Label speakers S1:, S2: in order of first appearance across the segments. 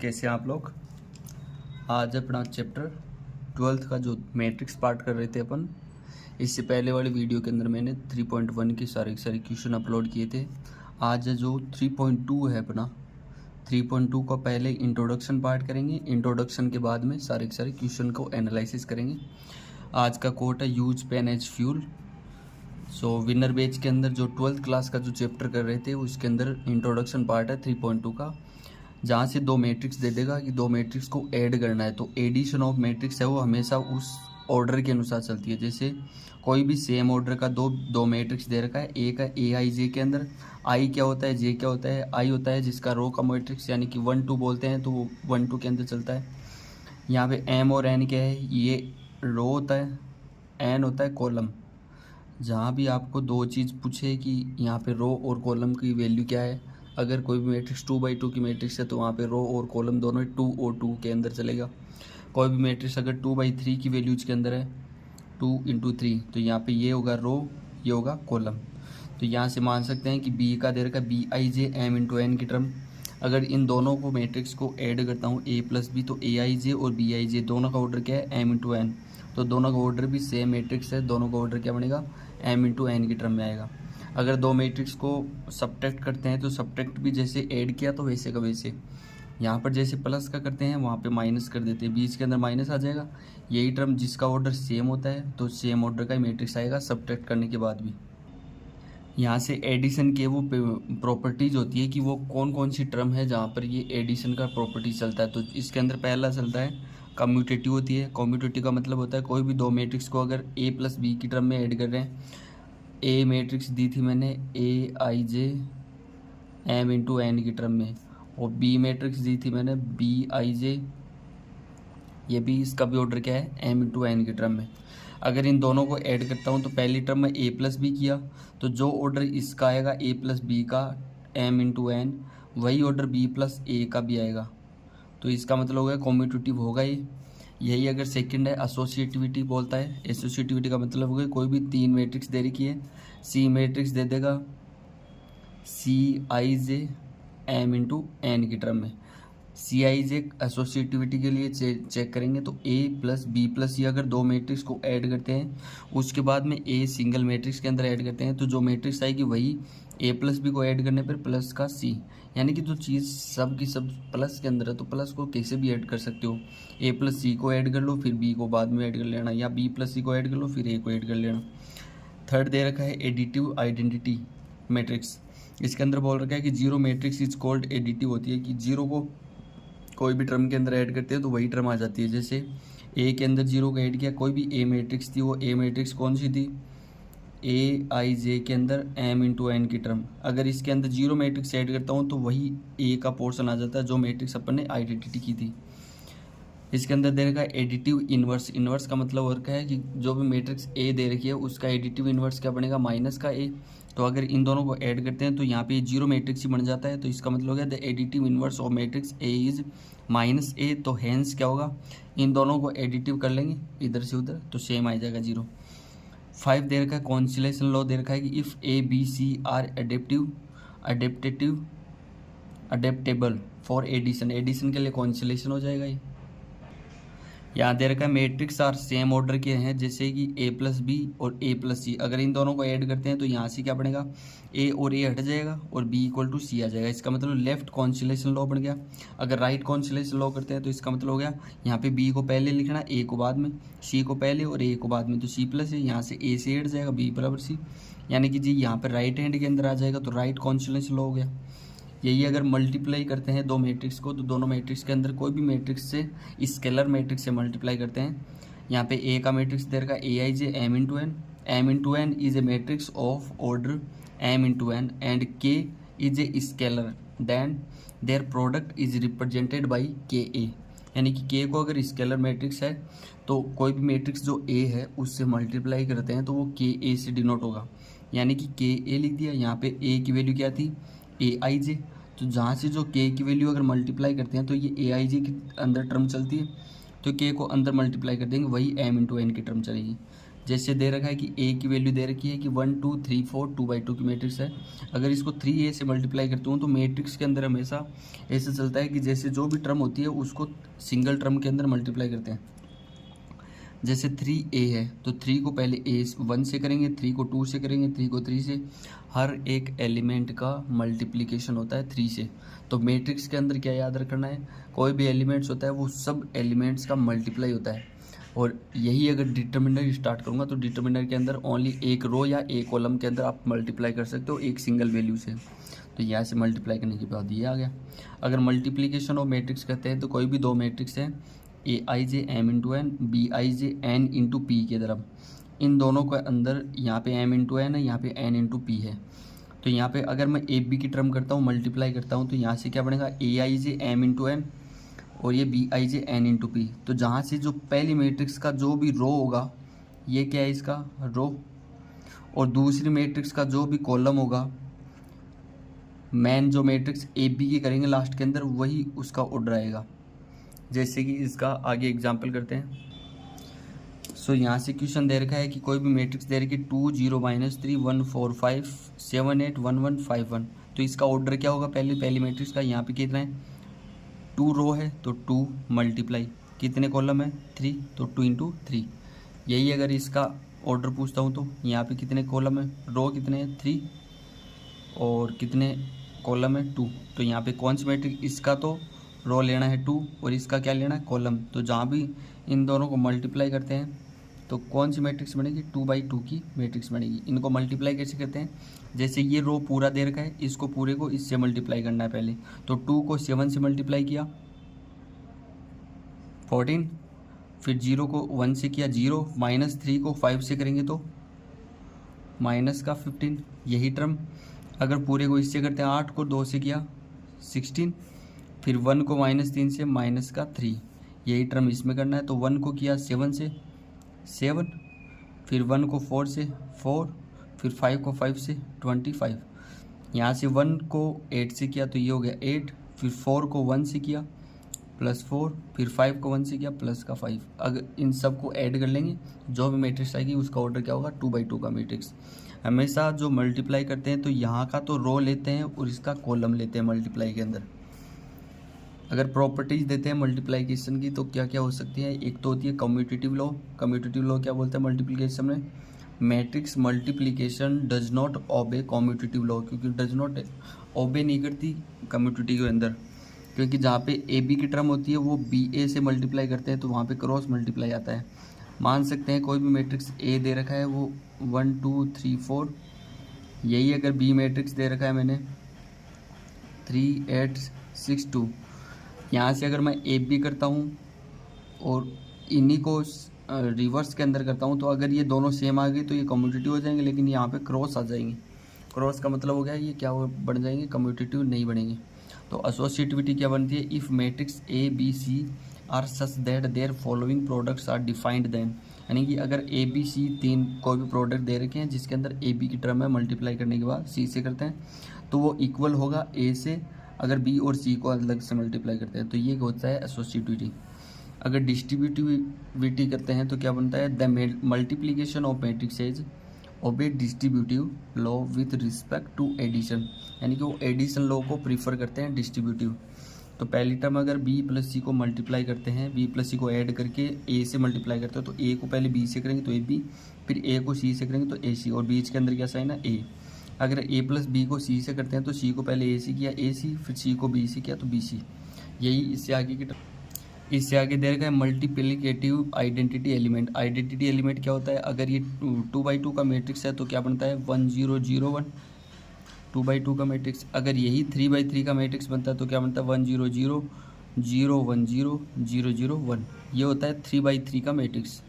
S1: कैसे हैं आप लोग। आज अपना चैप्टर 12th का जो मैट्रिक्स पार्ट कर रहे थे अपन, इससे पहले वाली वीडियो के अंदर मैंने 3.1 के सारे क्वेश्चन अपलोड किए थे। आज जो 3.2 है अपना, 3.2 का पहले इंट्रोडक्शन पार्ट करेंगे, इंट्रोडक्शन के बाद में सारे क्वेश्चन को एनालिसिस करेंगे। आज का कोट है यूज पेन एज फ्यूल। सो विनर बैच के अंदर जो 12th क्लास का जो चैप्टर कर रहे थे उसके अंदर इंट्रोडक्शन पार्ट है 3.2 का, जहाँ से दो मैट्रिक्स दे देगा कि दो मैट्रिक्स को ऐड करना है। तो एडिशन ऑफ मैट्रिक्स है वो हमेशा उस ऑर्डर के अनुसार चलती है। जैसे कोई भी सेम ऑर्डर का दो मैट्रिक्स दे रखा है, एक है ए आई जे के अंदर आई क्या होता है, जे क्या होता है, आई होता है जिसका रो का मैट्रिक्स यानी कि 1-2 बोलते हैं, तो वो 1-2 के अंदर चलता है। यहाँ पे एम और एन क्या है, ये रो होता है, एन होता है कॉलम। जहाँ भी आपको दो चीज़ पूछे कि यहाँ पे रो और कॉलम की वैल्यू क्या है, अगर कोई भी मैट्रिक्स 2/2 की मैट्रिक्स है तो वहाँ पे रो और कॉलम दोनों 2 और 2 के अंदर चलेगा। कोई भी मैट्रिक्स अगर 2/3 की वैल्यूज के अंदर है 2 × 3, तो यहाँ पे ये होगा रो, ये होगा कॉलम। तो यहाँ से मान सकते हैं कि बी का दे रखा Bij m × n की टर्म। अगर इन दोनों को मैट्रिक्स को ऐड करता हूँ a + b, तो Aij और Bij दोनों का ऑर्डर क्या है, m × n। तो दोनों का ऑर्डर भी सेम मैट्रिक्स है, दोनों का ऑर्डर क्या बनेगा, m × n की टर्म में आएगा। अगर दो मैट्रिक्स को सब्ट्रैक्ट करते हैं तो सब्ट्रैक्ट भी जैसे ऐड किया तो वैसे का वैसे, यहाँ पर जैसे प्लस का करते हैं वहाँ पे माइनस कर देते हैं, बीच के अंदर माइनस आ जाएगा। यही टर्म जिसका ऑर्डर सेम होता है तो सेम ऑर्डर का ही मैट्रिक्स आएगा सब्ट्रैक्ट करने के बाद भी। यहाँ से एडिशन के वो प्रॉपर्टीज होती है कि वो कौन कौन सी टर्म है जहाँ पर ये एडिशन का प्रॉपर्टी चलता है। तो इसके अंदर पहला चलता है कम्यूटेटिव होती है। कम्यूटेटिव का मतलब होता है कोई भी दो मैट्रिक्स को अगर a + b की टर्म में ऐड कर रहे हैं, ए मैट्रिक्स दी थी मैंने Aij m × n की टर्म में, और बी मैट्रिक्स दी थी मैंने Bij, ये भी इसका भी ऑर्डर क्या है, m × n की टर्म में। अगर इन दोनों को ऐड करता हूँ तो पहली टर्म में a + b किया, तो जो ऑर्डर इसका आएगा a + b का m × n, वही ऑर्डर b + a का भी आएगा। तो इसका मतलब हो गया कॉम्यूटेटिव होगा ये। यही अगर सेकंड है एसोसिएटिविटी बोलता है। एसोसिएटिविटी का मतलब हो गया कोई भी तीन मैट्रिक्स दे रखी है, सी मैट्रिक्स दे देगा Cij m × n की टर्म में। Cij एसोसिएटिविटी के लिए चेक करेंगे तो a + b + c अगर दो मैट्रिक्स को ऐड करते हैं, उसके बाद में a सिंगल मैट्रिक्स के अंदर ऐड करते हैं, तो जो मैट्रिक्स आएगी वही a + b को ऐड करने पर प्लस का c, यानी कि जो चीज़ सब की सब प्लस के अंदर है तो प्लस को कैसे भी ऐड कर सकते हो। a + c को ऐड कर लो, फिर b को बाद में ऐड कर लेना, या b + c को ऐड कर लो फिर a को ऐड कर लेना। थर्ड दे रखा है एडिटिव आइडेंटिटी मैट्रिक्स। इसके अंदर बोल रखा है कि zero matrix is called additive होती है, कि जीरो को कोई भी टर्म के अंदर ऐड करते हैं तो वही टर्म आ जाती है। जैसे ए के अंदर जीरो को ऐड किया, कोई भी ए मैट्रिक्स थी, वो ए मैट्रिक्स कौन सी थी, Aij के अंदर m × n की टर्म। अगर इसके अंदर जीरो मैट्रिक्स ऐड करता हूँ तो वही ए का पोर्शन आ जाता है जो मैट्रिक्स अपन ने आइडेंटिटी की थी। इसके अंदर दे रखा है एडिटिव इन्वर्स। इन्वर्स का मतलब और क्या है कि जो भी मैट्रिक्स ए दे रखी है उसका एडिटिव इन्वर्स क्या बनेगा, माइनस का ए। तो अगर इन दोनों को ऐड करते हैं तो यहाँ पे जीरो मैट्रिक्स ही बन जाता है। तो इसका मतलब हो गया the additive inverse of matrix A is -a। तो हैंस क्या होगा, इन दोनों को एडिटिव कर लेंगे इधर से उधर तो सेम आ जाएगा 0। 5 दे रखा है कॉन्सिलेशन लॉ दे रखा है कि if A B C are adaptable for addition, addition के लिए कॉन्सिलेशन हो जाएगा ये। यहाँ दे रखा है मैट्रिक्स आर सेम ऑर्डर के हैं, जैसे कि a + b और a + c। अगर इन दोनों को ऐड करते हैं तो यहाँ से क्या बनेगा, a और a हट जाएगा और b = c आ जाएगा। इसका मतलब लेफ्ट कॉन्सिलेशन लॉ बन गया। अगर राइट कॉन्सिलेशन लॉ करते हैं तो इसका मतलब हो गया यहाँ पे b को पहले लिखना, a को बाद में, c को पहले और a को बाद में, तो c + a, यहाँ से a से हट जाएगा b = c, यानी कि जी यहाँ पर राइट हैंड के अंदर आ जाएगा, तो राइट कॉन्सिलेशन लॉ हो गया। यही अगर मल्टीप्लाई करते हैं दो मैट्रिक्स को, तो दोनों मैट्रिक्स के अंदर कोई भी मैट्रिक्स से स्केलर मैट्रिक्स से मल्टीप्लाई करते हैं। यहाँ पे ए का मैट्रिक्स दे रखा Aij m × n, m × n is a matrix of order m × n and k is a scalar, then their product is represented by Ka। यानी कि k को अगर स्केलर मैट्रिक्स है तो कोई भी मैट्रिक्स जो a है उससे मल्टीप्लाई करते हैं तो वो Ka से डिनोट होगा, यानी कि Ka लिख दिया। यहाँ पे a की वैल्यू क्या थी, Aij, तो जहाँ से जो k की वैल्यू अगर मल्टीप्लाई करते हैं तो ये Aij के अंदर टर्म चलती है, तो k को अंदर मल्टीप्लाई कर देंगे वही m × n की टर्म चलेगी। जैसे दे रखा है कि ए की वैल्यू दे रखी है कि 1 2 3 4 2/2 की मैट्रिक्स है। अगर इसको 3a से मल्टीप्लाई करता हूँ तो मैट्रिक्स के अंदर हमेशा ऐसे चलता है कि जैसे जो भी टर्म होती है उसको सिंगल टर्म के अंदर मल्टीप्लाई करते हैं। जैसे 3a है तो 3 को पहले a 1 से करेंगे, 3 को 2 से करेंगे, 3 को 3 से। हर एक एलिमेंट का मल्टीप्लिकेशन होता है 3 से। तो मैट्रिक्स के अंदर क्या याद रखना है, कोई भी एलिमेंट्स होता है वो सब एलिमेंट्स का मल्टीप्लाई होता है। और यही अगर डिटर्मिनर स्टार्ट करूँगा तो डिटर्मिनर के अंदर ओनली एक रो या एक कॉलम के अंदर आप मल्टीप्लाई कर सकते हो एक सिंगल वैल्यू से। तो यहाँ से मल्टीप्लाई करने के बाद ये आ गया। अगर मल्टीप्लिकेशन ऑफ मैट्रिक्स करते हैं तो कोई भी दो मैट्रिक्स हैं Aij m into n, Bij n into p के तरफ, इन दोनों के अंदर यहाँ पे m इंटू एन है, यहाँ पे n इंटू पी है। तो यहाँ पे अगर मैं ए बी की टर्म करता हूँ मल्टीप्लाई करता हूँ तो यहाँ से क्या बनेगा Aij m इंटू एन और ये Bij n इंटू पी। तो जहाँ से जो पहली मैट्रिक्स का जो भी रो होगा ये क्या है इसका रो, और दूसरी मैट्रिक्स का जो भी कॉलम होगा मैन जो मैट्रिक्स ए बी की करेंगे लास्ट के अंदर वही उसका ऑर्डर आएगा। जैसे कि इसका आगे एग्जाम्पल करते हैं। सो यहाँ से क्वेश्चन दे रखा है कि कोई भी मैट्रिक्स दे रखी 2 0 -3 1 4 5 7 8 1 1 5 1। तो इसका ऑर्डर क्या होगा पहली मैट्रिक्स का, यहाँ पे कितना है 2 रो है तो 2 मल्टीप्लाई कितने कॉलम है 3 तो 2 इंटू 3। यही अगर इसका ऑर्डर पूछता हूँ तो यहाँ पे कितने कॉलम है, रो कितने हैं 3 और कितने कॉलम है 2। तो यहाँ पे कौन सी मैट्रिक्स, इसका तो रो लेना है 2 और इसका क्या लेना है कॉलम। तो जहाँ भी इन दोनों को मल्टीप्लाई करते हैं तो कौन सी मैट्रिक्स बनेगी 2/2 की मैट्रिक्स बनेगी। इनको मल्टीप्लाई कैसे करते हैं, जैसे ये रो पूरा दे रखा है इसको पूरे को इससे मल्टीप्लाई करना है पहले। तो 2 को 7 से मल्टीप्लाई किया 14, फिर 0 को 1 से किया 0, -3 को 5 से करेंगे तो माइनस का 15। यही टर्म अगर पूरे को इससे करते हैं 8 को 2 से किया 16, फिर 1 को -3 से माइनस का 3। यही टर्म इसमें करना है। तो 1 को किया 7 से 7, फिर 1 को 4 से 4, फिर 5 को 5 से 25। यहाँ से 1 को 8 से किया तो ये हो गया 8, फिर 4 को 1 से किया +4, फिर 5 को 1 से किया प्लस का 5। अगर इन सब को ऐड कर लेंगे जो भी मैट्रिक्स आएगी उसका ऑर्डर क्या होगा 2/2 का मैट्रिक्स। हमेशा जो मल्टीप्लाई करते हैं तो यहाँ का तो रो लेते हैं और इसका कॉलम लेते हैं मल्टीप्लाई के अंदर। अगर प्रॉपर्टीज देते हैं मल्टीप्लिकेशन की तो क्या क्या हो सकती है, एक तो होती है कम्यूटेटिव लॉ। कम्यूटेटिव लॉ क्या बोलते हैं मल्टीप्लिकेशन में, matrix multiplication does not obey commutative law, क्योंकि डज नॉट ओबे नहीं करती कम्यूटेटिव के अंदर, क्योंकि जहाँ पे ए बी की टर्म होती है वो बी ए से मल्टीप्लाई करते हैं तो वहाँ पे क्रॉस मल्टीप्लाई आता है। मान सकते हैं कोई भी मैट्रिक्स ए दे रखा है वो 1 2 3 4, यही अगर बी मैट्रिक्स दे रखा है मैंने 3 8 6 2, यहाँ से अगर मैं ए बी करता हूँ और इन्हीं को रिवर्स के अंदर करता हूँ तो अगर ये दोनों सेम आ गई तो ये कम्यूटेटिव हो जाएंगे, लेकिन यहाँ पे क्रॉस आ जाएंगे। क्रॉस का मतलब हो गया ये क्या बन जाएंगे कम्यूटेटिव नहीं बनेंगे। तो एसोसिएटिविटी क्या बनती है, if matrix A B C are such that their following products are defined then, यानी कि अगर ए बी सी तीन कोई भी प्रोडक्ट दे रखे हैं जिसके अंदर ए बी की टर्म है मल्टीप्लाई करने के बाद सी से करते हैं तो वो इक्वल होगा ए से, अगर बी और सी को अलग से मल्टीप्लाई करते हैं तो ये होता है एसोसिएटिविटी। अगर डिस्ट्रीब्यूटिविटी करते हैं तो क्या बनता है, the multiplication of matrix is obey distributive law with respect to addition, यानी कि वो एडिशन लॉ को प्रीफर करते हैं डिस्ट्रीब्यूटिव। तो पहली टर्म अगर बी प्लस सी को मल्टीप्लाई करते हैं, बी प्लस सी को ऐड करके ए से मल्टीप्लाई करते हैं तो ए को पहले बी से करेंगे तो ए बी, फिर ए को सी से करेंगे तो ए सी, और बीच के अंदर क्या साइन है ए। अगर ए प्लस बी को सी से करते हैं तो सी को पहले ए सी किया ए सी, फिर सी को बी सी किया तो बी सी। यही इससे आगे की इससे आगे दे रखा है multiplicative identity element. Identity element क्या होता है, अगर ये 2/2 का मैट्रिक्स है तो क्या बनता है 1 0 0 1, 2/2 का मैट्रिक्स। अगर यही 3/3 का मैट्रिक्स बनता है तो क्या बनता है 1 0 0 0 1 0 0 0 1। ये होता है 3/3 का मैट्रिक्स।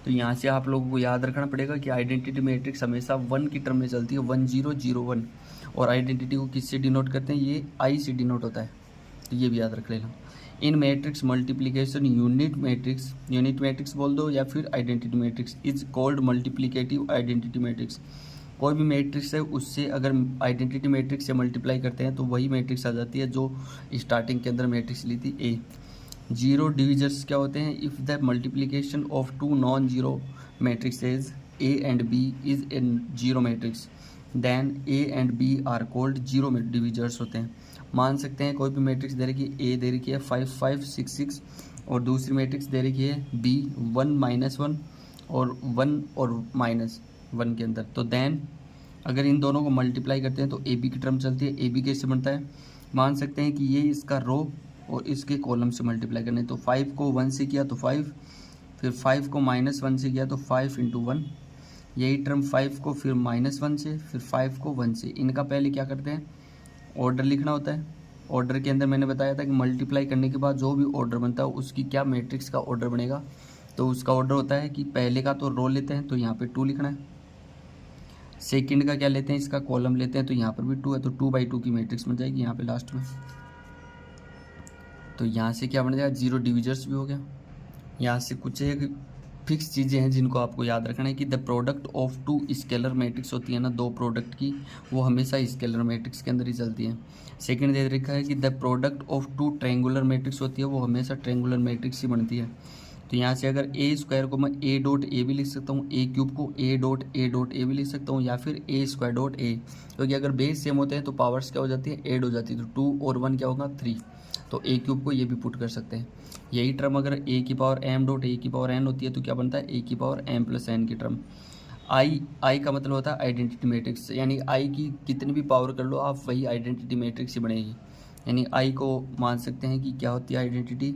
S1: तो यहाँ से आप लोगों को याद रखना पड़ेगा कि आइडेंटिटी मैट्रिक्स हमेशा 1 की टर्म में चलती है, 1 0 0 1, और आइडेंटिटी को किससे डिनोट करते हैं, ये आई से डिनोट होता है, तो ये भी याद रख लेना। इन मैट्रिक्स मल्टीप्लिकेशन यूनिट मैट्रिक्स बोल दो या फिर identity matrix is called multiplicative identity matrix. कोई भी मैट्रिक्स है उससे अगर आइडेंटिटी मैट्रिक्स से मल्टीप्लाई करते हैं तो वही मैट्रिक्स आ जाती है जो स्टार्टिंग के अंदर मैट्रिक्स ली थी ए। जीरो डिविजर्स क्या होते हैं, if the multiplication of 2 non zero matrices A and B is in zero matrix, then A and B are called zero divisors होते हैं। मान सकते हैं कोई भी मैट्रिक्स दे रखी है, A दे रखी है 5 5 6 6 और दूसरी मैट्रिक्स दे रखी है B 1 -1 और 1 और -1 के अंदर, तो देन अगर इन दोनों को मल्टीप्लाई करते हैं तो ए बी की टर्म चलती है। ए बी कैसे बनता है, मान सकते हैं कि ये इसका रो और इसके कॉलम से मल्टीप्लाई करने, तो 5 को 1 से किया तो 5, फिर 5 को -1 से किया तो 5 × 1, यही टर्म 5 को फिर -1 से, फिर 5 को 1 से। इनका पहले क्या करते हैं, ऑर्डर लिखना होता है। ऑर्डर के अंदर मैंने बताया था कि मल्टीप्लाई करने के बाद जो भी ऑर्डर बनता है उसकी क्या मैट्रिक्स का ऑर्डर बनेगा, तो उसका ऑर्डर होता है कि पहले का तो रो लेते हैं तो यहाँ पे 2 लिखना है, सेकंड का क्या लेते हैं, इसका कॉलम लेते हैं तो यहाँ पर भी 2 है, तो 2/2 की मैट्रिक्स बन जाएगी यहाँ पे लास्ट में। तो यहाँ से क्या बन जाएगा, 0 डिविजर्स भी हो गया। यहाँ से कुछ एक फिक्स चीज़ें हैं जिनको आपको याद रखना है कि the product of 2 scalar matrix होती है ना, 2 प्रोडक्ट की, वो हमेशा स्केलर मैट्रिक्स के अंदर ही चलती है। सेकंड दे रखा है कि the product of 2 triangular matrix होती है, वो हमेशा ट्रायंगुलर मैट्रिक्स ही बनती है। तो यहाँ से अगर A² को मैं A.A भी लिख सकता हूँ, A³ को A.A भी लिख सकता हूँ, या फिर A².A, क्योंकि अगर बेस सेम होते हैं तो पावर्स क्या हो जाती है, ऐड हो जाती है, तो 2 और 1 क्या होगा 3, तो A³ को ये भी पुट कर सकते हैं। यही टर्म अगर A⁴M.A⁴n होती है तो क्या बनता है, A⁴M+n की टर्म। आई का मतलब होता है आइडेंटिटी मैट्रिक्स, यानी आई की कितनी भी पावर कर लो आप, वही आइडेंटिटी मैट्रिक्स ही बनेगी। यानी आई को मान सकते हैं कि क्या होती है आइडेंटिटी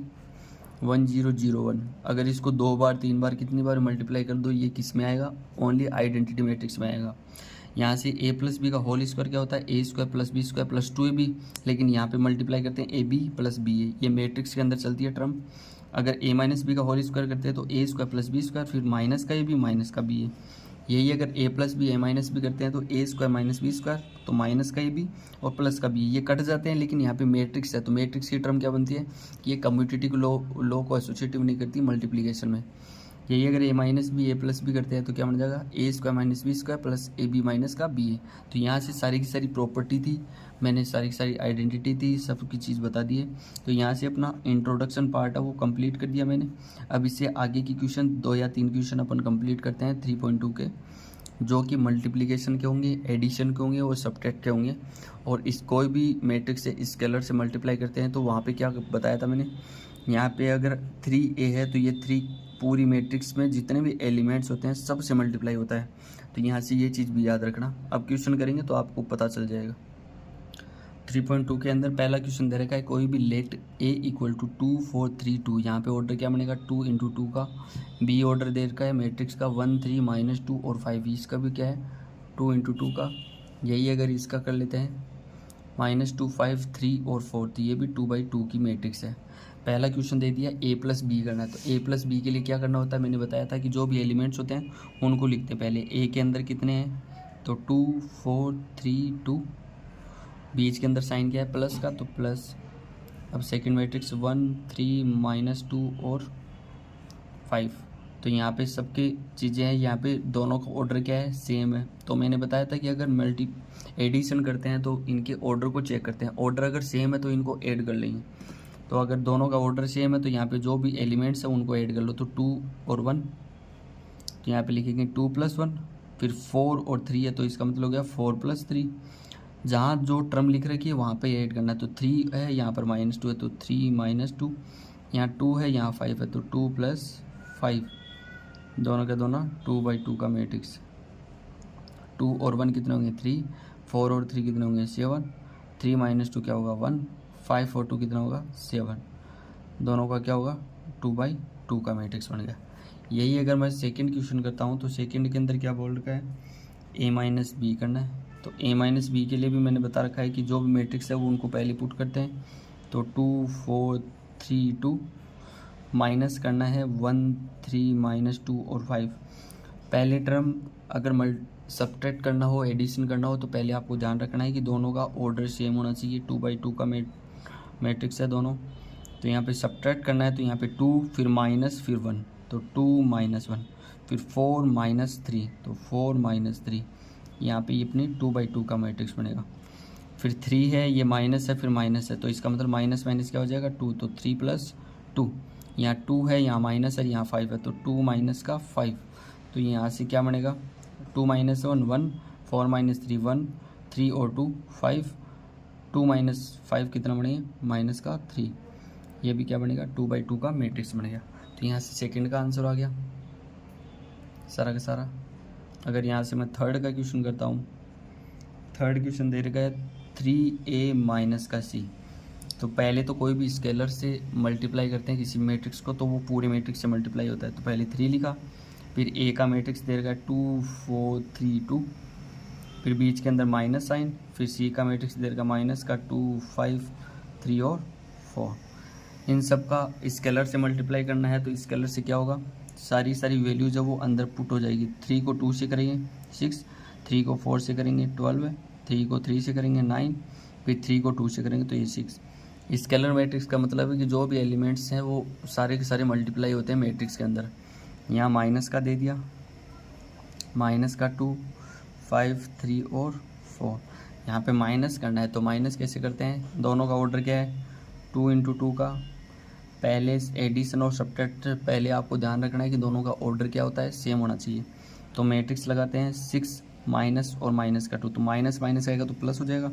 S1: 1001। अगर इसको 2 बार 3 बार कितनी बार मल्टीप्लाई कर दो, ये किस में आएगा, ओनली आइडेंटिटी मैट्रिक्स में आएगा। यहाँ से A+B का होल स्क्वायर क्या होता है, A² + B² + 2AB, लेकिन यहाँ पे मल्टीप्लाई करते हैं AB + BA, ये मैट्रिक्स के अंदर चलती है टर्म। अगर A - B का होल स्क्वायर करते हैं तो A² + B², फिर माइनस का AB माइनस का BA। यही अगर A + B A - B करते हैं तो A² - B², तो माइनस का AB और प्लस का B, ये कट जाते हैं, लेकिन यहाँ पे मैट्रिक्स है तो मैट्रिक्स की टर्म क्या बनती है कि ये कम्यूटेटिव लॉ को एसोसिएटिव नहीं करती मल्टीप्लिकेशन में। यही अगर A - B A + B करते हैं तो क्या बन जाएगा, A² - B² + AB माइनस का BA। तो यहाँ से सारी की सारी प्रॉपर्टी थी, मैंने सारी की सारी आइडेंटिटी थी, सब की चीज़ बता दी है। तो यहाँ से अपना इंट्रोडक्शन पार्ट है वो कंप्लीट कर दिया मैंने। अब इससे आगे की क्वेश्चन 2 या 3 क्वेश्चन अपन कंप्लीट करते हैं 3.2 के, जो कि मल्टीप्लिकेशन के होंगे, एडिशन के होंगे और सब्ट्रैक्ट के होंगे। और इस कोई भी मैट्रिक्स से स्केलर से मल्टीप्लाई करते हैं तो वहाँ पे क्या बताया था मैंने, यहाँ पे अगर 3A है तो ये 3 पूरी मैट्रिक्स में जितने भी एलिमेंट्स होते हैं सब से मल्टीप्लाई होता है। तो यहाँ से ये चीज़ भी याद रखना, अब क्वेश्चन करेंगे तो आपको पता चल जाएगा। 3.2 के अंदर पहला क्वेश्चन दे रखा है, कोई भी लेट A = 2 4 3 2, यहाँ पे ऑर्डर क्या बनेगा 2 × 2 का। B ऑर्डर दे रखा है मैट्रिक्स का 1 3 -2 और 5, इसका भी क्या है 2 × 2 का। यही अगर इसका कर लेते हैं -2 5 3 और 4, तो ये भी 2/2 की मैट्रिक्स है। पहला क्वेश्चन दे दिया A + B करना है, तो A + B के लिए क्या करना होता है, मैंने बताया था कि जो भी एलिमेंट्स होते हैं उनको लिखते हैं पहले। A के अंदर कितने हैं, तो 2 4 3 2, बीच के अंदर साइन क्या है प्लस का, तो प्लस। अब सेकंड मैट्रिक्स 1 3 -2 और 5, तो यहाँ पे सबकी चीज़ें हैं, यहाँ पे दोनों का ऑर्डर क्या है सेम है। तो मैंने बताया था कि अगर एडिशन करते हैं तो इनके ऑर्डर को चेक करते हैं, ऑर्डर अगर सेम है तो इनको ऐड कर लेंगे। तो अगर दोनों का ऑर्डर सेम है तो यहाँ पे जो भी एलिमेंट्स है उनको ऐड कर लो, तो 2 और 1, तो यहाँ पे लिखेंगे 2 + 1, फिर 4 और 3 है तो इसका मतलब हो गया 4 + 3। जहाँ जो टर्म लिख रखी है वहाँ पे ऐड करना है, तो 3 है यहाँ पर -2 है तो 3 - 2, यहाँ 2 है यहाँ 5 है तो 2 + 5, दोनों का दोनों 2/2 का मैट्रिक्स। 2 और 1 कितने होंगे 3, 4 और 3 कितने होंगे 7, 3 - 2 क्या होगा 1, 5 और 2 कितना होगा 7, दोनों का क्या होगा 2/2 का मैट्रिक्स बन गया। यही अगर मैं सेकंड क्वेश्चन करता हूँ तो सेकंड के अंदर क्या बोल रखा है, A - B करना है। तो A - B के लिए भी मैंने बता रखा है कि जो भी मैट्रिक्स है वो उनको पहले पुट करते हैं, तो 2 4 3 2, माइनस करना है 1 3 - 2 और 5। पहले टर्म अगर सब्ट्रैक्ट करना हो, एडिशन करना हो, तो पहले आपको ध्यान रखना है कि दोनों का ऑर्डर सेम होना चाहिए। 2/2 का मैट्रिक्स है दोनों, तो यहाँ पे सब्ट्रैक्ट करना है तो यहाँ पे 2 फिर माइनस फिर 1, तो 2 - 1, फिर 4 - 3, तो 4 - 3, यहाँ पे ये अपनी 2/2 का मैट्रिक्स बनेगा। फिर 3 है, ये माइनस है, फिर माइनस है, तो इसका मतलब माइनस माइनस क्या हो जाएगा 2, तो 3 + 2, यहाँ 2 है यहाँ माइनस है यहाँ 5 है, तो 2 - 5, तो यहाँ से क्या बनेगा 2 - 1 1, 4 - 3 1, 3 और 2 5, 2 - 5 कितना बनेगा माइनस का 3, ये भी क्या बनेगा 2/2 का मैट्रिक्स बनेगा। तो यहाँ से सेकंड का आंसर आ गया सारा का सारा। अगर यहाँ से मैं थर्ड का क्वेश्चन करता हूँ, थर्ड क्वेश्चन दे रखा है 3a माइनस का c। तो पहले तो कोई भी स्केलर से मल्टीप्लाई करते हैं किसी मैट्रिक्स को तो वो पूरे मैट्रिक्स से मल्टीप्लाई होता है। तो पहले 3 लिखा, फिर a का मैट्रिक्स दे रखा है 2 4 3 2, फिर बीच के अंदर माइनस साइन, फिर c का मैट्रिक्स दे रखा माइनस का 2 5 3 और 4। इन सब का स्केलर से मल्टीप्लाई करना है तो स्केलर से क्या होगा, सारी वैल्यू जब वो अंदर पुट हो जाएगी। 3 को 2 से करेंगे 6, 3 को 4 से करेंगे 12, 3 को 3 से करेंगे 9, फिर 3 को 2 से करेंगे तो ये 6। स्केलर मैट्रिक्स का मतलब है कि जो भी एलिमेंट्स हैं वो सारे के सारे मल्टीप्लाई होते हैं मैट्रिक्स के अंदर। यहाँ माइनस का दे दिया, माइनस का 2 5 3 और 4। यहाँ पे माइनस करना है तो माइनस कैसे करते हैं, दोनों का ऑर्डर क्या है 2 × 2 का। पहले एडिशन और सब्ट्रैक्ट पहले आपको ध्यान रखना है कि दोनों का ऑर्डर क्या होता है, सेम होना चाहिए। तो मैट्रिक्स लगाते हैं 6 माइनस और माइनस का 2, तो माइनस माइनस आएगा तो प्लस हो जाएगा।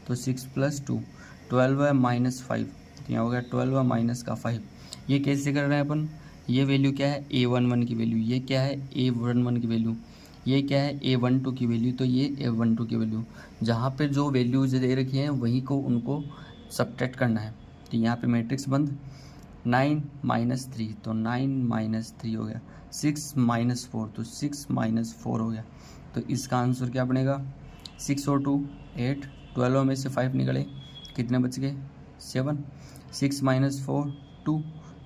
S1: तो 6 + 2 12 है -5, तो यहाँ हो गया 12 है माइनस का 5। ये कैसे कर रहे हैं अपन, ये वैल्यू क्या है A11 की वैल्यू, ये क्या है A11 की वैल्यू, ये क्या है A12 की वैल्यू, तो ये A12 की वैल्यू। जहाँ पे जो वैल्यूज दे रखी हैं वही को उनको सब्ट्रैक्ट करना है। तो यहाँ पे मैट्रिक्स बंद, 9 - 3 तो 9 - 3 हो गया, 6 - 4 तो 6 - 4 हो गया। तो इसका आंसर क्या बनेगा 6 और 2 8, 12 में से 5 निकले, कितने बच गए 7, 6 - 4 2,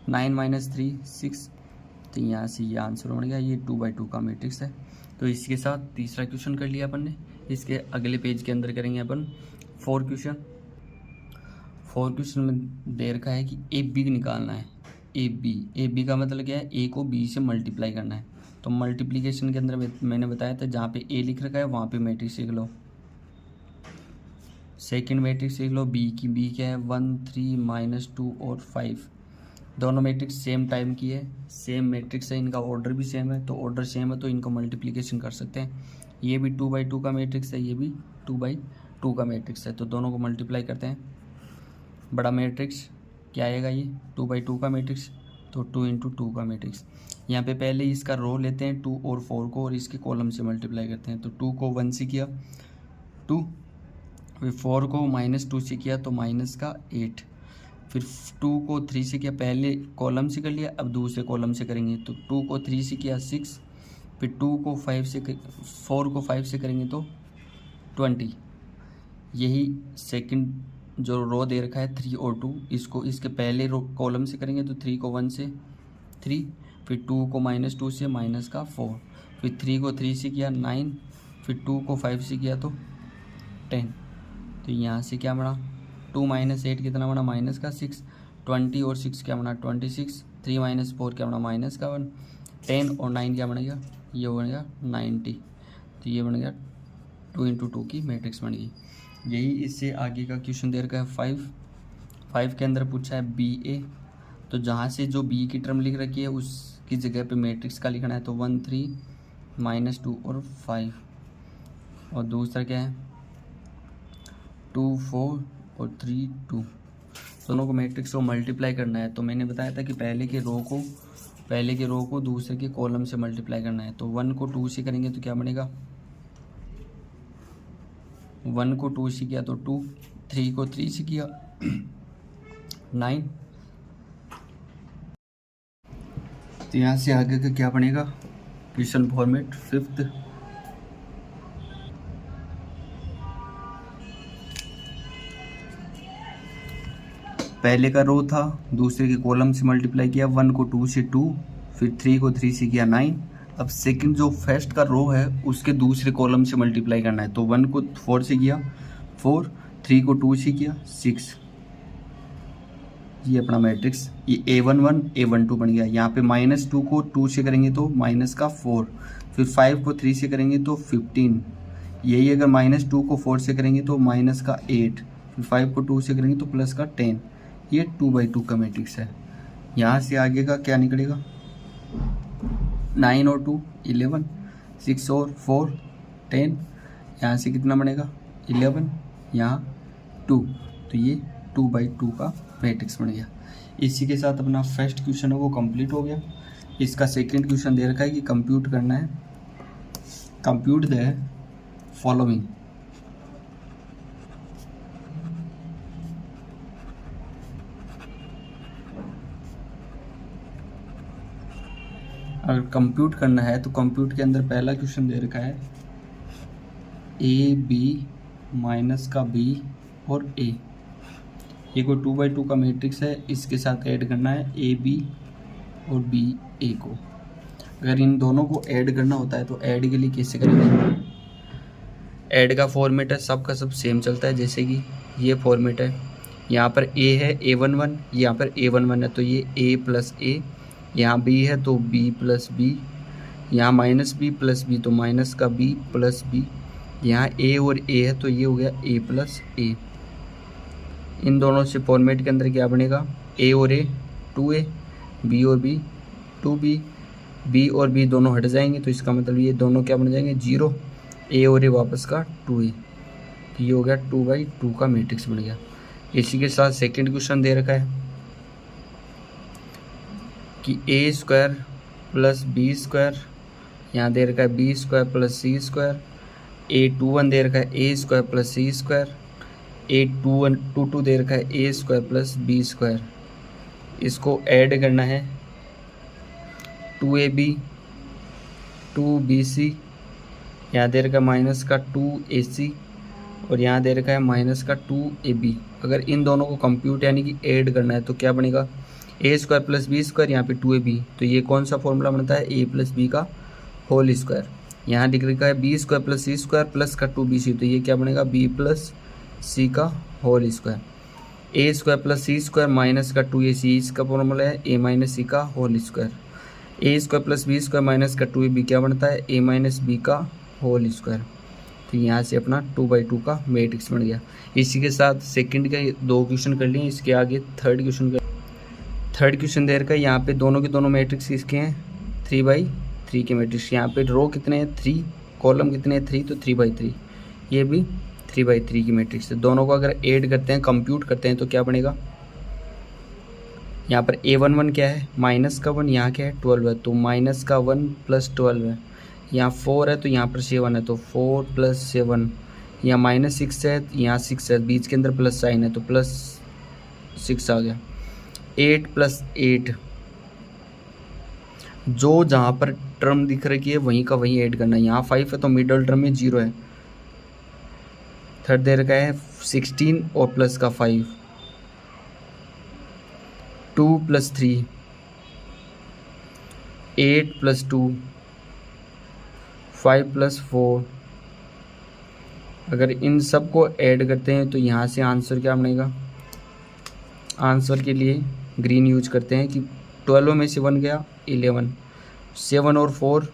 S1: 9 - 3 6। तो यहाँ से ये आंसर बन गया, ये 2/2 का मैट्रिक्स है। तो इसके साथ तीसरा क्वेश्चन कर लिया अपन ने। इसके अगले पेज के अंदर करेंगे अपन 4 क्वेश्चन। 4 क्वेश्चन में दे रखा है कि AB निकालना है। AB का मतलब क्या है, A को B से मल्टीप्लाई करना है। तो मल्टीप्लिकेशन के अंदर मैंने बताया था जहाँ पे A लिख रखा है वहाँ पे मैट्रिक्स लिख लो। सेकंड मैट्रिक्स लिख लो B क्या है 1 3 -2 और 5। दोनों मैट्रिक्स सेम टाइम की है, सेम मैट्रिक्स है, इनका ऑर्डर भी सेम है। तो ऑर्डर सेम है तो इनको मल्टीप्लिकेशन कर सकते हैं। ये भी 2/2 का मैट्रिक्स है, ये भी 2/2 का मैट्रिक्स है। तो दोनों को मल्टीप्लाई करते हैं। बड़ा मैट्रिक्स क्या आएगा, ये 2/2 का मैट्रिक्स, तो 2 × 2 का मैट्रिक्स। यहाँ पे पहले इसका रो लेते हैं 2 और 4 को और इसके कॉलम से मल्टीप्लाई करते हैं। तो 2 को 1 से किया 2, फिर 4 को -2 से किया तो माइनस का 8, फिर 2 को 3 से किया, पहले कॉलम से कर लिया अब दूसरे कॉलम से करेंगे। तो 2 को 3 से किया 6, फिर 4 को 5 से करेंगे तो 20। यही सेकंड जो रो दे रखा है 3 और 2, इसको इसके पहले रो कॉलम से करेंगे तो 3 को 1 से 3, फिर 2 को -2 से माइनस का 4, फिर 3 को 3 से किया 9, फिर 2 को 5 से किया तो 10। तो यहाँ से क्या बना 2 - 8 कितना बना माइनस का 6, 20 और 6 क्या बना 26, 3 - 4 क्या बना माइनस का 1, 10 और 9 क्या बनेगा, ये बनेगा 90। तो ये बन गया 2 × 2 की मैट्रिक्स बन गई। यही इससे आगे का क्वेश्चन दे रखा है 5 के अंदर पूछा है BA। तो जहाँ से जो B की टर्म लिख रखी है उसकी जगह पे मैट्रिक्स का लिखना है। तो 1 3 -2 और 5, और दूसरा क्या है 2 4 और 3 2। दोनों को मैट्रिक्स को मल्टीप्लाई करना है। तो मैंने बताया था कि पहले के रो को दूसरे के कॉलम से मल्टीप्लाई करना है। तो 1 को 2 से करेंगे तो क्या बनेगा, 1 को 2 से किया तो 2, 3 को 3 से किया 9। तो यहाँ से आगे का क्या बनेगा क्वेश्चन फॉर्मेट 5th। पहले का रो था दूसरे के कॉलम से मल्टीप्लाई किया, 1 को 2 से 2, फिर 3 को 3 से किया 9। अब सेकंड जो फर्स्ट का रो है उसके दूसरे कॉलम से मल्टीप्लाई करना है। तो 1 को 4 से किया 4, 3 को 2 से किया 6। ये अपना मैट्रिक्स ये A11 A12 बन गया। यहाँ पे -2 को 2 से करेंगे तो माइनस का 4, फिर 5 को 3 से करेंगे तो 15। यही अगर -2 को 4 से करेंगे तो माइनस का 8, फिर 5 को 2 से करेंगे तो प्लस का 10। ये 2/2 का मैट्रिक्स है। यहाँ से आगे का क्या निकलेगा 9 और 2 11, 6 और 4 10, यहाँ से कितना बनेगा 11, यहाँ 2, तो ये 2/2 का मैट्रिक्स बन गया। इसी के साथ अपना फर्स्ट क्वेश्चन है वो कंप्लीट हो गया। इसका सेकंड क्वेश्चन दे रखा है कि कंप्यूट करना है, कंप्यूट द फॉलोइंग। अगर कंप्यूट करना है तो कंप्यूट के अंदर पहला क्वेश्चन दे रखा है ए बी माइनस का बी और ए, ये कोई 2/2 का मैट्रिक्स है, इसके साथ ऐड करना है ए बी और बी ए को। अगर इन दोनों को ऐड करना होता है तो ऐड के लिए कैसे करेंगे, ऐड का फॉर्मेट है सबका सब सेम चलता है, जैसे कि ये फॉर्मेट है, यहाँ पर ए है A11, यहाँ पर A11 है तो ये A प्लस ए, यहाँ B है तो B प्लस बी, यहाँ माइनस बी प्लस बी तो माइनस का B प्लस बी, यहाँ A और A है तो ये हो गया A प्लस ए। इन दोनों से फॉर्मेट के अंदर क्या बनेगा, A और A 2A, B और B 2B, B और B दोनों हट जाएंगे तो इसका मतलब ये दोनों क्या बन जाएंगे 0, A और A वापस का 2A, तो ये हो गया 2/2 का मैट्रिक्स बन गया। इसी के साथ सेकंड क्वेश्चन दे रखा है कि A² प्लस B², यहाँ दे रखा है B² प्लस C², A21 दे रखा है A² प्लस C², A22 दे रखा है A² प्लस B²। इसको ऐड करना है 2AB 2BC, यहाँ दे रखा है माइनस का 2AC और यहाँ दे रखा है माइनस का 2AB। अगर इन दोनों को कंप्यूट यानी कि ऐड करना है तो क्या बनेगा A² प्लस B², यहाँ पे 2AB, तो ये कौन सा फॉर्मूला बनता है A प्लस बी का होल स्क्वायर। यहाँ लिख रखा है B² प्लस C² प्लस का 2BC, तो ये क्या बनेगा B प्लस C का whole square. A² plus C² minus का 2AC, इसका फॉर्मूला है A माइनस C का whole square. A² plus B² minus का 2AB क्या बनता है A माइनस B का होल स्क्वायर। तो यहाँ से अपना 2/2 का मैट्रिक्स बन गया। इसी के साथ सेकंड के 2 क्वेश्चन कर लिए, इसके आगे थर्ड क्वेश्चन दे रखा है। यहाँ पे दोनों के दोनों मैट्रिक्स किसके हैं 3/3 के मैट्रिक्स। यहाँ पे रो कितने हैं 3, कॉलम कितने हैं 3, तो 3/3, ये भी 3/3 की मैट्रिक्स है। दोनों को अगर ऐड करते हैं कंप्यूट करते हैं तो क्या बनेगा, यहाँ पर A11 क्या है माइनस का 1, यहाँ क्या है 12 है, तो माइनस का 1 प्लस 12 है। यहाँ 4 है तो यहाँ पर 7 है, तो 4 प्लस 7, यहाँ माइनस 6 है, यहाँ 6 है, बीच के अंदर प्लस साइन है तो प्लस 6 आ गया। 8 प्लस 8, जो जहाँ पर टर्म दिख रही है वहीं का वहीं ऐड करना है। यहाँ 5 है तो मिडल टर्म में 0 है। थर्ड दे रखा है 16 और प्लस का 5, 2 प्लस 3, 8 प्लस 2, 5 प्लस 4। अगर इन सब को ऐड करते हैं तो यहाँ से आंसर क्या बनेगा, आंसर के लिए ग्रीन यूज करते हैं कि 12 में से 1 गया 11, 7 और 4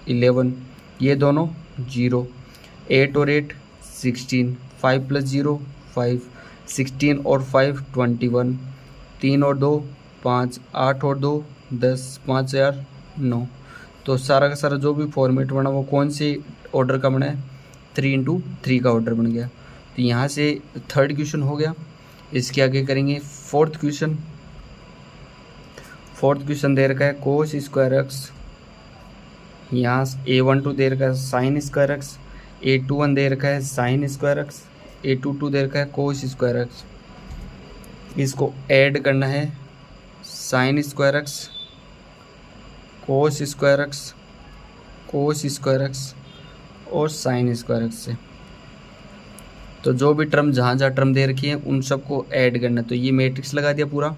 S1: 11, ये दोनों 0, 8 और 8 16, 5 प्लस 0 5, 16 और 5 21, 3 और 2 5, 8 और 2 10, 5 यार 9। तो सारा का सारा जो भी फॉर्मेट बना वो कौन से ऑर्डर का बना है 3x3 का ऑर्डर बन गया। तो यहाँ से थर्ड क्वेश्चन हो गया। इसके आगे करेंगे फोर्थ क्वेश्चन दे रखा है कोस स्क्वायर एक्स, यहाँ A12 दे रखा है साइन स्क्वायर एक्स, A21 दे रखा है साइन स्क्वायर एक्स, A22 दे रखा है कोस स्क्वायर एक्स। इसको ऐड करना है sine square x, cos square x, cos square x और साइन स्क्वायर एक्स से। तो जो भी टर्म जहाँ टर्म दे रखी है उन सबको ऐड करना। तो ये मैट्रिक्स लगा दिया पूरा।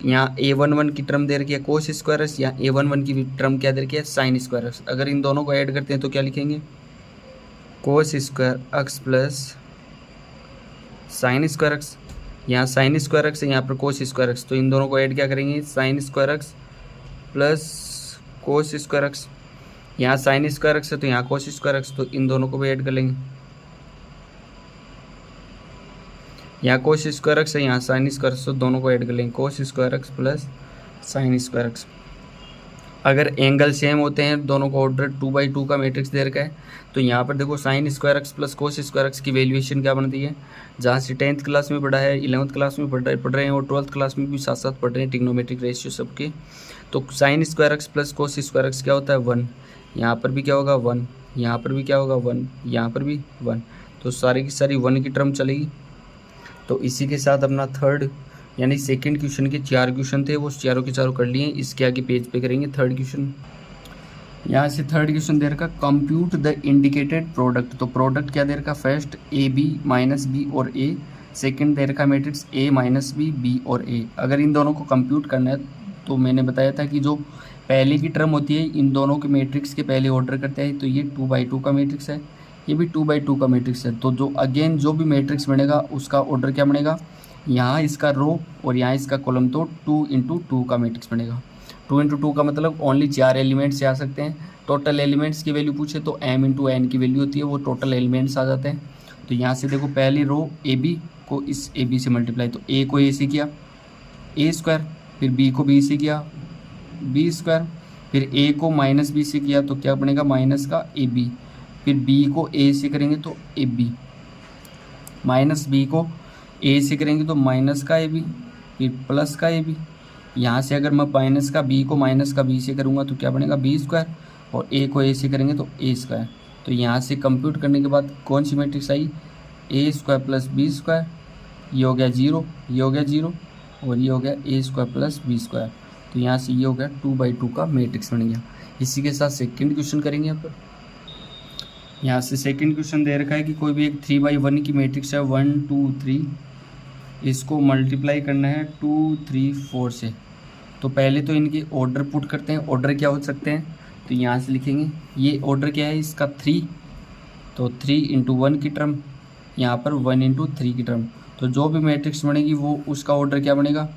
S1: यहाँ A11 की टर्म दे रखी है कोस स्क्वायर एक्स, यहाँ A11 की टर्म क्या दे रखी है साइन स्क्वायर एक्स। अगर इन दोनों को ऐड करते हैं तो क्या लिखेंगे cos square x plus sine square x. यहाँ साइन स्क्वायर एक्स है, यहाँ पर कोस स्क्वायर एक्स, तो इन दोनों को ऐड क्या करेंगे sine square x plus cos square x. यहाँ साइन स्क्वायर एक्स है तो यहाँ कोस स्क्वायर एक्स, तो इन दोनों को भी ऐड कर लेंगे। यहाँ कोस स्क्वायर एक्स है, यहाँ साइन स्क्वायर एक्स, तो दोनों को ऐड कर लेंगे cos square x plus sine square x. अगर एंगल सेम होते हैं, दोनों का ऑर्डर 2/2 का मैट्रिक्स दे रखा है, तो यहाँ पर देखो sine square x plus cos square x की वैल्यूएशन क्या बनती है। जहाँ से 10th क्लास में पढ़ा है, 11th क्लास में पढ़ रहे हैं और 12th क्लास में भी साथ साथ पढ़ रहे हैं ट्रिग्नोमेट्रिक रेशियो सबके। तो sine square x plus cos square x क्या होता है 1, यहाँ पर भी क्या होगा 1, यहाँ पर भी क्या होगा 1, यहाँ पर भी 1, तो सारी की सारी 1 की टर्म चलेगी। तो इसी के साथ अपना थर्ड यानी सेकंड क्वेश्चन के 4 क्वेश्चन थे, वो चारों के चारों कर लिए। इसके आगे पेज पे करेंगे थर्ड क्वेश्चन। यहाँ से थर्ड क्वेश्चन दे रखा कंप्यूट द इंडिकेटेड प्रोडक्ट। तो प्रोडक्ट क्या दे रखा, first A B minus B और ए, सेकंड दे रखा matrix A minus B, B और ए। अगर इन दोनों को कंप्यूट करना है तो मैंने बताया था कि जो पहले की टर्म होती है इन दोनों के मैट्रिक्स के पहले ऑर्डर करते हैं, तो ये 2/2 का मैट्रिक्स है, ये भी 2/2 का मैट्रिक्स है। तो जो अगेन जो भी मैट्रिक्स बनेगा उसका ऑर्डर क्या बनेगा, यहाँ इसका रो और यहाँ इसका कॉलम, तो 2×2 का मैट्रिक्स बनेगा। 2×2 का मतलब ओनली 4 एलिमेंट्स आ सकते हैं। टोटल एलिमेंट्स की वैल्यू पूछे तो m×n की वैल्यू होती है, वो टोटल एलिमेंट्स आ जाते हैं। तो यहाँ से देखो पहली रो ए बी को इस ए बी से मल्टीप्लाई, तो ए को ए से किया ए स्क्वायर, फिर बी को बी से किया बी स्क्वायर, फिर ए को माइनस बी से किया तो क्या बनेगा माइनस का ए बी, फिर बी को ए से करेंगे तो ए बी, माइनस बी को ए से करेंगे तो माइनस का ए बी, फिर प्लस का ए बी। यहाँ से अगर मैं माइनस का बी को माइनस का बी से करूँगा तो क्या बनेगा बी स्क्वायर, और ए को ए से करेंगे तो ए स्क्वायर। तो यहाँ से कंप्यूट करने के बाद कौन सी मैट्रिक्स आई, ए स्क्वायर प्लस बी स्क्वायर, ये हो गया 0, ये हो गया 0, और ये हो गया ए स्क्वायर प्लस बी स्क्वायर। तो यहाँ से ये हो गया 2/2 का मैट्रिक्स बन गया। इसी के साथ सेकंड क्वेश्चन करेंगे यहाँ पर। यहाँ से सेकंड क्वेश्चन दे रखा है कि कोई भी एक 3/1 की मैट्रिक्स है 1 2 3, इसको मल्टीप्लाई करना है 2 3 4 से। तो पहले तो इनके ऑर्डर पुट करते हैं, ऑर्डर क्या हो सकते हैं, तो यहाँ से लिखेंगे ये ऑर्डर क्या है इसका 3, तो 3×1 की टर्म, यहाँ पर 1×3 की टर्म। तो जो भी मैट्रिक्स बनेगी वो उसका ऑर्डर क्या बनेगा,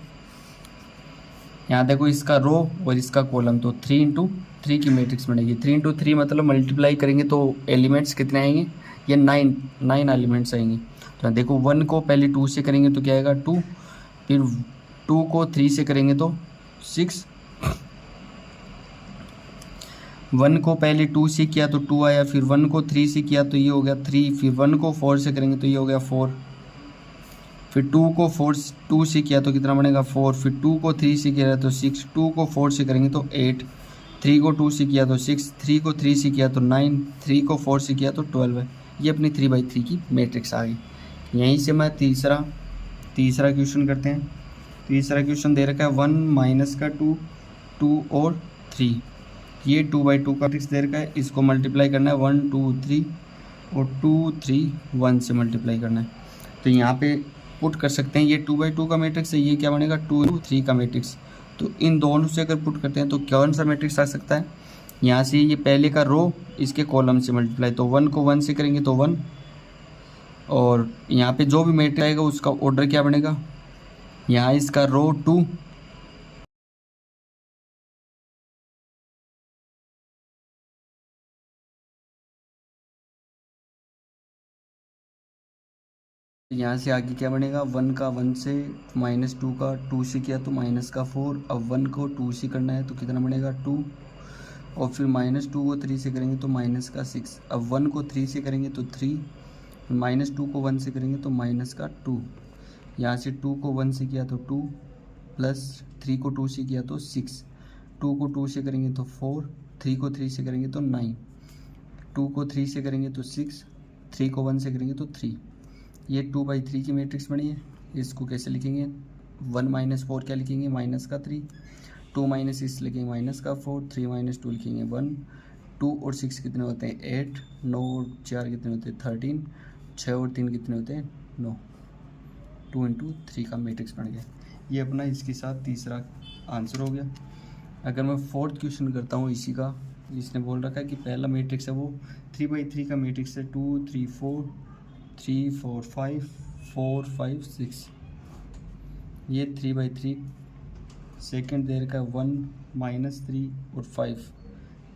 S1: यहाँ देखो इसका रो और इसका कॉलम, तो 3×3 की मैट्रिक्स बनेगी। 3×3 मतलब मल्टीप्लाई करेंगे तो एलिमेंट्स कितने आएंगे, ये 9 एलिमेंट्स आएंगे। तो देखो 1 को पहले 2 से करेंगे तो क्या आएगा 2, फिर 2 को 3 से करेंगे तो 6, 1 को पहले 2 से किया तो 2 आया, फिर 1 को 3 से किया तो ये हो गया 3, फिर 1 को 4 से करेंगे तो ये हो गया 4, फिर 2 को 2 से किया तो कितना बनेगा 4, फिर 2 को 3 से किया तो 6, 2 को 4 से करेंगे तो 8, 3 को 2 से किया तो 6, 3 को 3 से किया तो 9, 3 को 4 से किया तो 12 है। ये अपनी 3/3 की मैट्रिक्स आ गई। यहीं से मैं तीसरा क्वेश्चन करते हैं। तीसरा क्वेश्चन दे रखा है 1 माइनस का 2, 2 और 3, ये 2/2 का मैट्रिक्स दे रखा है, इसको मल्टीप्लाई करना है 1 2 3 और 2 3 1 से मल्टीप्लाई करना है। तो यहाँ पे पुट कर सकते हैं, ये 2/2 का मैट्रिक्स है, ये क्या बनेगा 2 3 का मैट्रिक्स। तो इन दोनों से अगर पुट करते हैं तो कौन सा मैट्रिक्स आ सकता है, यहाँ से ये पहले का रो इसके कॉलम से मल्टीप्लाई, तो 1 को 1 से करेंगे तो 1, और यहाँ पे जो भी मैट्रिक्स आएगा उसका ऑर्डर क्या बनेगा, यहाँ इसका रो 2, यहाँ से आगे क्या बनेगा 1 का 1 से, -2 का 2 से किया तो माइनस का 4, अब 1 को 2 से करना है तो कितना बनेगा 2, और फिर -2 को 3 से करेंगे तो माइनस का 6, अब 1 को 3 से करेंगे तो 3, -2 को 1 से करेंगे तो माइनस का 2, यहाँ से 2 को 1 से किया तो 2, प्लस 3 को 2 से किया तो 6, 2 को 2 से करेंगे तो 4, 3 को 3 से करेंगे तो 9, 2 को 3 से करेंगे तो 6, 3 को 1 से करेंगे तो 3। ये 2/3 की मैट्रिक्स बनी है। इसको कैसे लिखेंगे, 1 - 4 क्या लिखेंगे माइनस का 3, 2 - 6 लिखेंगे माइनस का 4, 3 - 2 लिखेंगे 1, 2 और 6 कितने होते हैं 8, 9 और 4 कितने होते हैं 13, 6 और 3 कितने होते हैं 9, 2×3 का मैट्रिक्स बन गया। ये अपना इसके साथ तीसरा आंसर हो गया। अगर मैं फोर्थ क्वेश्चन करता हूँ इसी का, इसने बोल रखा है कि पहला मैट्रिक्स है वो 3/3 का मैट्रिक्स है, 2 3 4 3 4 5 4 5 6, ये 3/3। सेकंड दे रखा है 1 -3 और 5,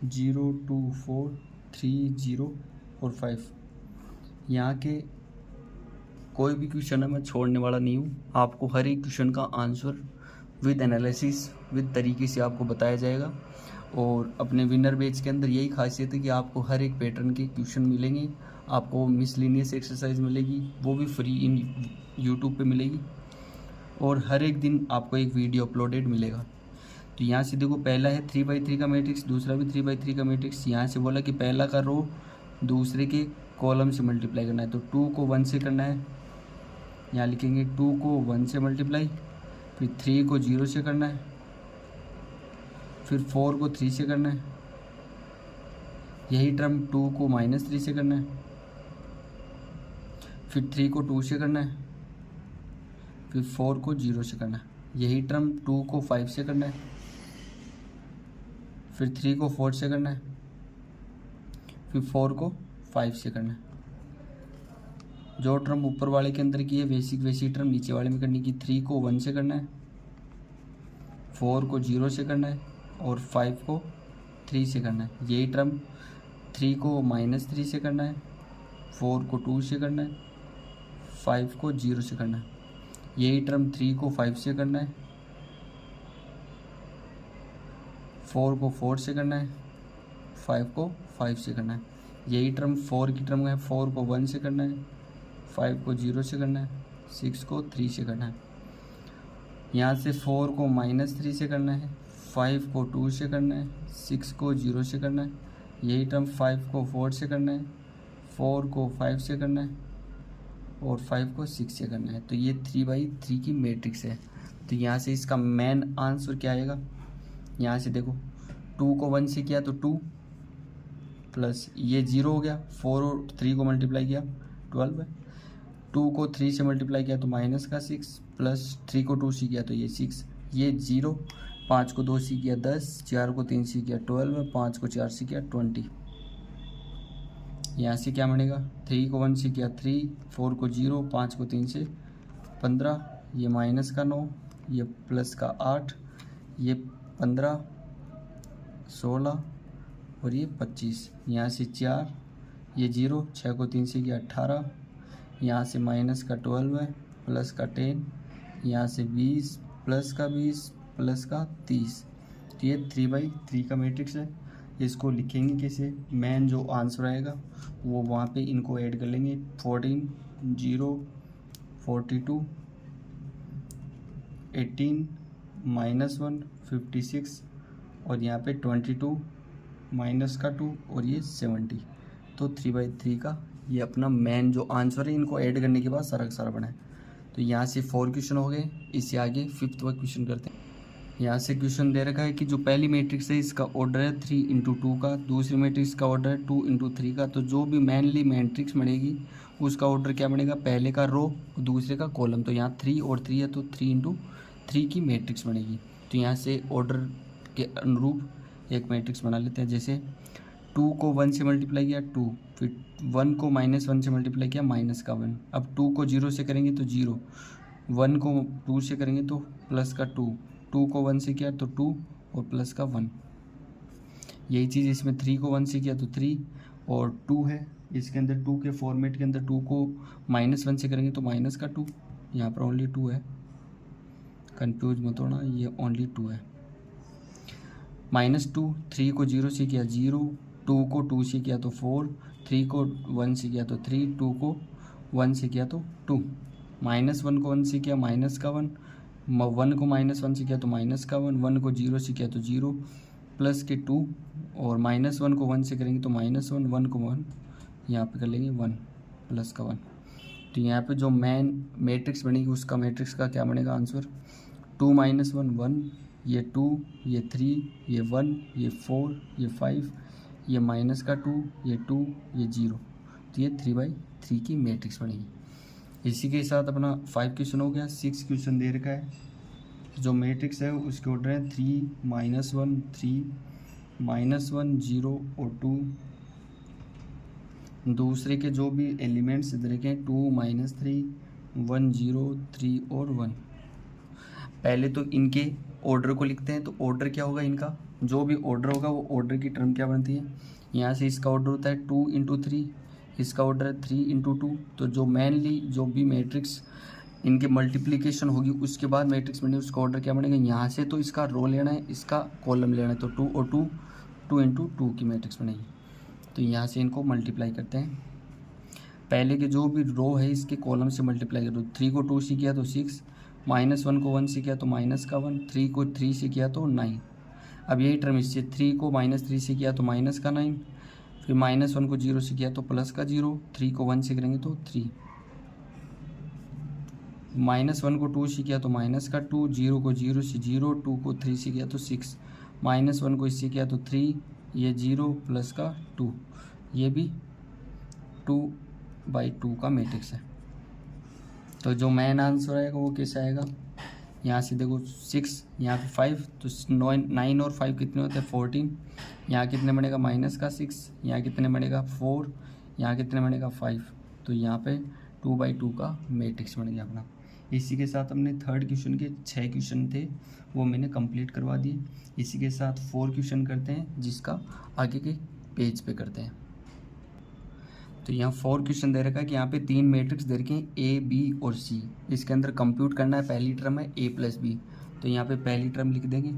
S1: 0 2 4 3 0 और 5। यहाँ के कोई भी क्वेश्चन है मैं छोड़ने वाला नहीं हूँ, आपको हर एक क्वेश्चन का आंसर विद एनालिसिस विद तरीके से आपको बताया जाएगा। और अपने विनर बैच के अंदर यही खासियत है कि आपको हर एक पैटर्न के क्वेश्चन मिलेंगे, आपको मिसलिनियस एक्सरसाइज मिलेगी, वो भी फ्री इन यूट्यूब पे मिलेगी, और हर एक दिन आपको एक वीडियो अपलोडेड मिलेगा। तो यहाँ से देखो, पहला है 3x3 का मैट्रिक्स, दूसरा भी 3x3 का मैट्रिक्स। यहाँ से बोला कि पहला का रो दूसरे के कॉलम से मल्टीप्लाई करना है, तो 2 को 1 से करना है, यहाँ लिखेंगे 2 को 1 से मल्टीप्लाई, फिर 3 को 0 से करना है, फिर 4 को 3 से करना है, यही टर्म 2 को -3 से करना है, फिर 3 को 2 से करना है, फिर 4 को 0 से करना है, यही टर्म 2 को 5 से करना है, फिर 3 को 4 से करना है, फिर 4 को 5 से करना है। जो टर्म ऊपर वाले के अंदर की है वैसी टर्म नीचे वाले में करनी की। 3 को 1 से करना है, 4 को 0 से करना है, और 5 को 3 से करना है। यही टर्म 3 को -3 से करना है, 4 को 2 से करना है, 5 को 0 से करना है। यही टर्म 3 को 5 से करना है, 4 को 4 से करना है, 5 को 5 से करना है। यही टर्म 4 की टर्म है, 4 को 1 से करना है, 5 को 0 से करना है, 6 को 3 से करना है। यहाँ से 4 को -3 से करना है, 5 को 2 से करना है, 6 को 0 से करना है। यही टर्म 5 को 4 से करना है, 4 को 5 से करना है, और 5 को 6 से करना है। तो ये 3x3 की मैट्रिक्स है। तो यहाँ से इसका मेन आंसर क्या आएगा, यहाँ से देखो 2 को 1 से किया तो 2 प्लस ये 0 हो गया, 4 और 3 को मल्टीप्लाई किया 12 है, 2 को 3 से मल्टीप्लाई किया तो -6 प्लस 3 को 2 से किया तो ये 6, ये 0, 5 को 2 से किया 10, 4 को 3 से किया 12, 5 को 4 से किया 20। यहाँ से क्या बनेगा, 3 को 1 से किया 3, 4 को 0, 5 को 3 से 15, ये माइनस का 9, ये प्लस का 8, ये 15, 16 और ये 25। यहाँ से 4, ये 0, 6 को 3 से किया 18, यहाँ से माइनस का 12 है, प्लस का 10, यहाँ से 20, प्लस का 20, प्लस का 30। तो ये 3x3 का मैट्रिक्स है। इसको लिखेंगे कैसे, मेन जो आंसर आएगा वो वहाँ पे इनको ऐड कर लेंगे, 14, 0, 42, 18, -1, 56, और यहाँ पे 22, माइनस का 2, और ये 70। तो 3x3 का ये अपना मेन जो आंसर है, इनको ऐड करने के बाद सारा का सारा बना है। तो यहाँ से 4 क्वेश्चन हो गए। इससे आगे 5th वाला क्वेश्चन करते हैं। यहाँ से क्वेश्चन दे रखा है कि जो पहली मैट्रिक्स है इसका ऑर्डर है 3×2 का, दूसरी मैट्रिक्स का ऑर्डर है 2×3 का। तो जो भी मेनली मैट्रिक्स बनेगी उसका ऑर्डर क्या बनेगा, पहले का रो दूसरे का कॉलम। तो यहाँ 3 और 3 है तो 3×3 की मैट्रिक्स बनेगी। तो यहाँ से ऑर्डर के अनुरूप एक मैट्रिक्स बना लेते हैं। जैसे 2 को 1 से मल्टीप्लाई किया 2, फिर 1 को -1 से मल्टीप्लाई किया माइनस का 1। अब 2 को 0 से करेंगे तो 0, 1 को 2 से करेंगे तो प्लस का 2, 2 को 1 से किया तो 2 और प्लस का 1। यही चीज़ इसमें 3 को 1 से किया तो 3 और 2 है इसके अंदर, 2 के फॉर्मेट के अंदर 2 को -1 से करेंगे तो माइनस का 2। यहाँ पर ओनली 2 है, कंफ्यूज मत होना, ये ओनली 2 है। -2, 3 को 0 से किया 0, 2 को 2 से किया तो 4, 3 को 1 से किया तो 3, 2 को 1 से किया तो 2, -1 को 1 से किया माइनस का 1, 1 को -1 से किया तो माइनस का 1, 1 को 0 से किया तो 0, प्लस के 2, और -1 को 1 से करेंगे तो -1, 1 को 1, यहाँ पे कर लेंगे 1 प्लस का 1। तो यहाँ पे जो मेन मैट्रिक्स बनेगी उसका मैट्रिक्स का क्या बनेगा आंसर, 2 - 1 1, ये 2, ये 3, ये 1, ये 4, ये 5, ये माइनस का 2, ये 2, ये 0। तो ये 3x3 की मैट्रिक्स बनेगी। इसी के साथ अपना 5 क्वेश्चन हो गया। 6 क्वेश्चन दे रखा है, जो मैट्रिक्स है उसके ऑर्डर है 3 - 1 3, -1 0 और 2। दूसरे के जो भी एलिमेंट्स दे रखे हैं 2 - 3 1 0 3 और 1। पहले तो इनके ऑर्डर को लिखते हैं। तो ऑर्डर क्या होगा इनका, जो भी ऑर्डर होगा वो ऑर्डर की टर्म क्या बनती है। यहाँ से इसका ऑर्डर होता है 2×3, इसका ऑर्डर है 3×2। तो जो मेनली जो भी मैट्रिक्स इनके मल्टीप्लिकेशन होगी, उसके बाद मैट्रिक्स बनेगी। उसका ऑर्डर क्या बनेगा, यहाँ से तो इसका रो लेना है, इसका कॉलम लेना है, तो 2 और 2 2 इंटू 2 की मैट्रिक्स बनेगी। तो यहाँ से इनको मल्टीप्लाई करते हैं। पहले के जो भी रो है इसके कॉलम से मल्टीप्लाई करो। 3 को 2 से किया तो 6, -1 को 1 से किया तो -1, 3 को 3 से किया तो 9। अब यही टर्म इससे 3 को -3 से किया तो -9, फिर -1 को 0 से किया तो +0, 3 को 1 से करेंगे तो 3, -1 को 2 से किया तो -2, 0 को 0 से 0, 2 को 3 से किया तो 6, -1 को इससे किया तो 3, ये 0 +2, ये भी 2/2 का मैट्रिक्स है। तो जो मेन आंसर आएगा वो कैसे आएगा, यहाँ से देखो 6, यहाँ पे 5, तो 9 और 5 कितने होते हैं 14, यहाँ कितने बनेगा -6, यहाँ कितने बनेगा 4, यहाँ कितने बनेगा 5, तो यहाँ पे 2/2 का मैट्रिक्स बन गया अपना। इसी के साथ हमने थर्ड क्वेश्चन के 6 क्वेश्चन थे वो मैंने कंप्लीट करवा दिए। इसी के साथ 4 क्वेश्चन करते हैं जिसका आगे के पेज पे करते हैं। तो यहाँ 4 क्वेश्चन दे रखा है कि यहाँ पे 3 मैट्रिक्स दे रखे हैं A, B और C। इसके अंदर कंप्यूट करना है। पहली टर्म है A + B, तो यहाँ पे पहली टर्म लिख देंगे।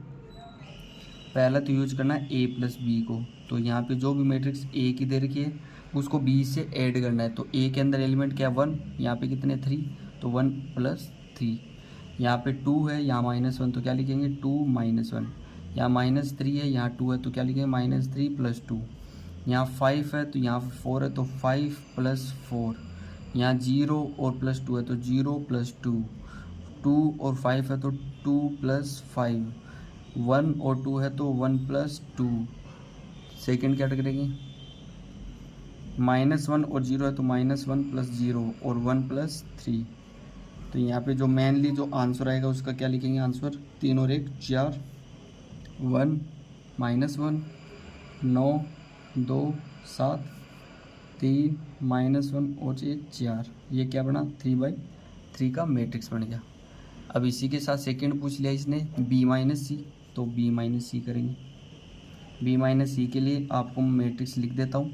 S1: पहला तो यूज करना है A + B को, तो यहाँ पे जो भी मैट्रिक्स A की दे रखी है उसको B से ऐड करना है। तो A के अंदर एलिमेंट क्या 1, यहाँ पे कितने 3, तो 1 + 3। यहाँ पे 2 है, यहाँ -1, तो क्या लिखेंगे 2 - 1। यहाँ -3 है, यहाँ 2 है, तो क्या लिखेंगे -3 + 2। यहाँ 5 है, तो यहाँ 4 है, तो 5 + 4। यहाँ 0 और +2 है, तो 0 + 2। 2 और 5 है, तो 2 + 5। 1 और 2 है, तो 1 + 2। सेकेंड क्या करेंगे, -1 और 0 है, तो -1 + 0 और 1 + 3। तो यहाँ पे जो मेनली जो आंसर आएगा उसका क्या लिखेंगे आंसर, 3 और 1 4, 1 -1 9 2 7, 3 -1 और 1 4, ये क्या बना 3/3 का मैट्रिक्स बन गया। अब इसी के साथ सेकंड पूछ लिया इसने B - C, तो B - C करेंगे। B - C के लिए आपको मैट्रिक्स लिख देता हूँ।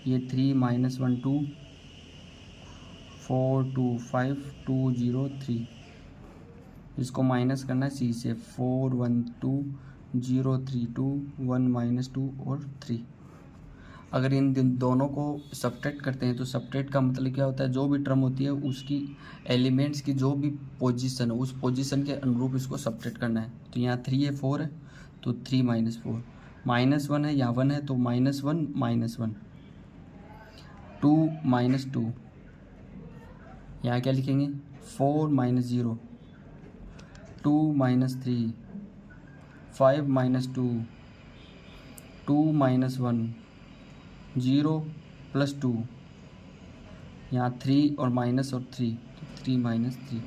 S1: ये 3 - 1 2, 4 2 5 2 0 3। इसको माइनस करना है C से, 4 1 2 0 3 2 1 - 2 और 3। अगर इन दोनों को सब्ट्रैक्ट करते हैं तो सब्ट्रैक्ट का मतलब क्या होता है, जो भी टर्म होती है उसकी एलिमेंट्स की जो भी पोजीशन है उस पोजीशन के अनुरूप इसको सब्ट्रैक्ट करना है। तो यहाँ 3 है 4 है, तो 3 - 4, -1 है, यहाँ 1 है, तो -1 -1, 2 - 2, यहाँ क्या लिखेंगे 4 - 0, 2 - 3, 5 - 2, 2 - 1, 0 + 2, यहाँ 3 और माइनस और 3, तो 3 - 3।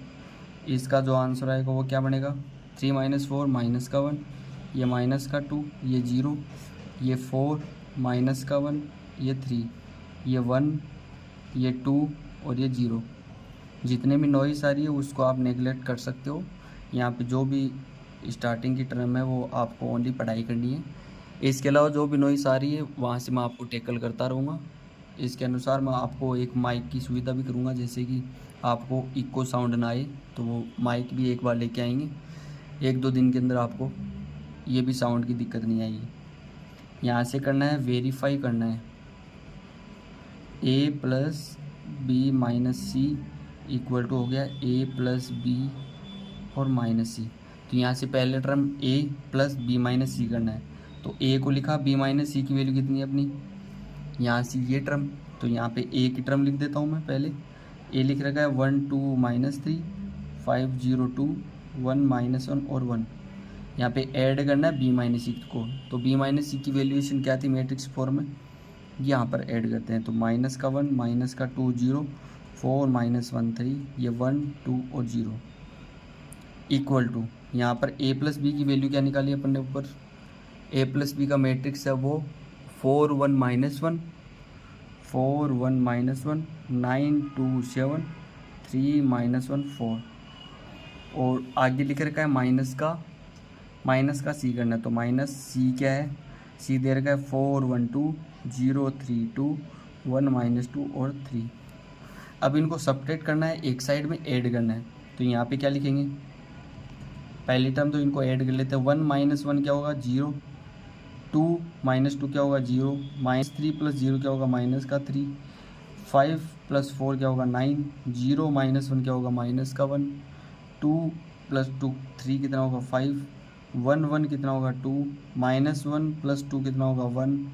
S1: इसका जो आंसर आएगा वो क्या बनेगा, 3 - 4 -1, ये -2, ये 0, ये 4 -1, ये 3, ये 1, ये 2 और ये 0। जितने भी नॉइस आ रही है उसको आप नेगलेक्ट कर सकते हो। यहाँ पे जो भी स्टार्टिंग की टर्म है वो आपको ओनली पढ़ाई करनी है। इसके अलावा जो भी नॉइस आ रही है वहाँ से मैं आपको टैकल करता रहूँगा। इसके अनुसार मैं आपको एक माइक की सुविधा भी करूँगा, जैसे कि आपको इको साउंड ना आए तो वो माइक भी एक बार लेके आएंगे। 1-2 दिन के अंदर आपको ये भी साउंड की दिक्कत नहीं आएगी। यहाँ से करना है वेरीफाई करना है, A + B - C equal to हो गया A + B और -C। तो यहाँ से पहले टर्म A + B - C करना है, तो A को लिखा, B - C की वैल्यू कितनी है अपनी, यहाँ से ये टर्म, तो यहाँ पे A की टर्म लिख देता हूँ मैं। पहले A लिख रखा है 1 2 -3 5 0 2 1 -1 और 1। यहाँ पे ऐड करना है B - C को, तो B - C की वैल्यूएशन क्या थी मैट्रिक्स फॉर्म में, यहाँ पर ऐड करते हैं। तो -1 -2 0 4 - 1 3, ये 1 2 और 0 इक्वल टू, यहाँ पर A + B की वैल्यू क्या निकाली अपन ने ऊपर, A + B का मैट्रिक्स है वो 4 1 -1 4 1 -1 9 2 7 3 -1 4, और आगे लिख रखा है माइनस का C करना है। तो -C क्या है, C दे रखा है 4 1 2 0 3 2 1 - 2 और 3। अब इनको सब्ट्रैक्ट करना है, एक साइड में ऐड करना है। तो यहाँ पे क्या लिखेंगे, पहली टर्म तो इनको ऐड कर लेते हैं। 1 माइनस 1 क्या होगा 0, 2 माइनस 2 क्या होगा 0, -3 प्लस 0 क्या होगा -3, 5 प्लस 4 क्या होगा 9, 0 माइनस 1 क्या होगा -1, 2 प्लस 2 3 कितना होगा 5, 1 1 कितना होगा 2, -1 प्लस 2 कितना होगा 1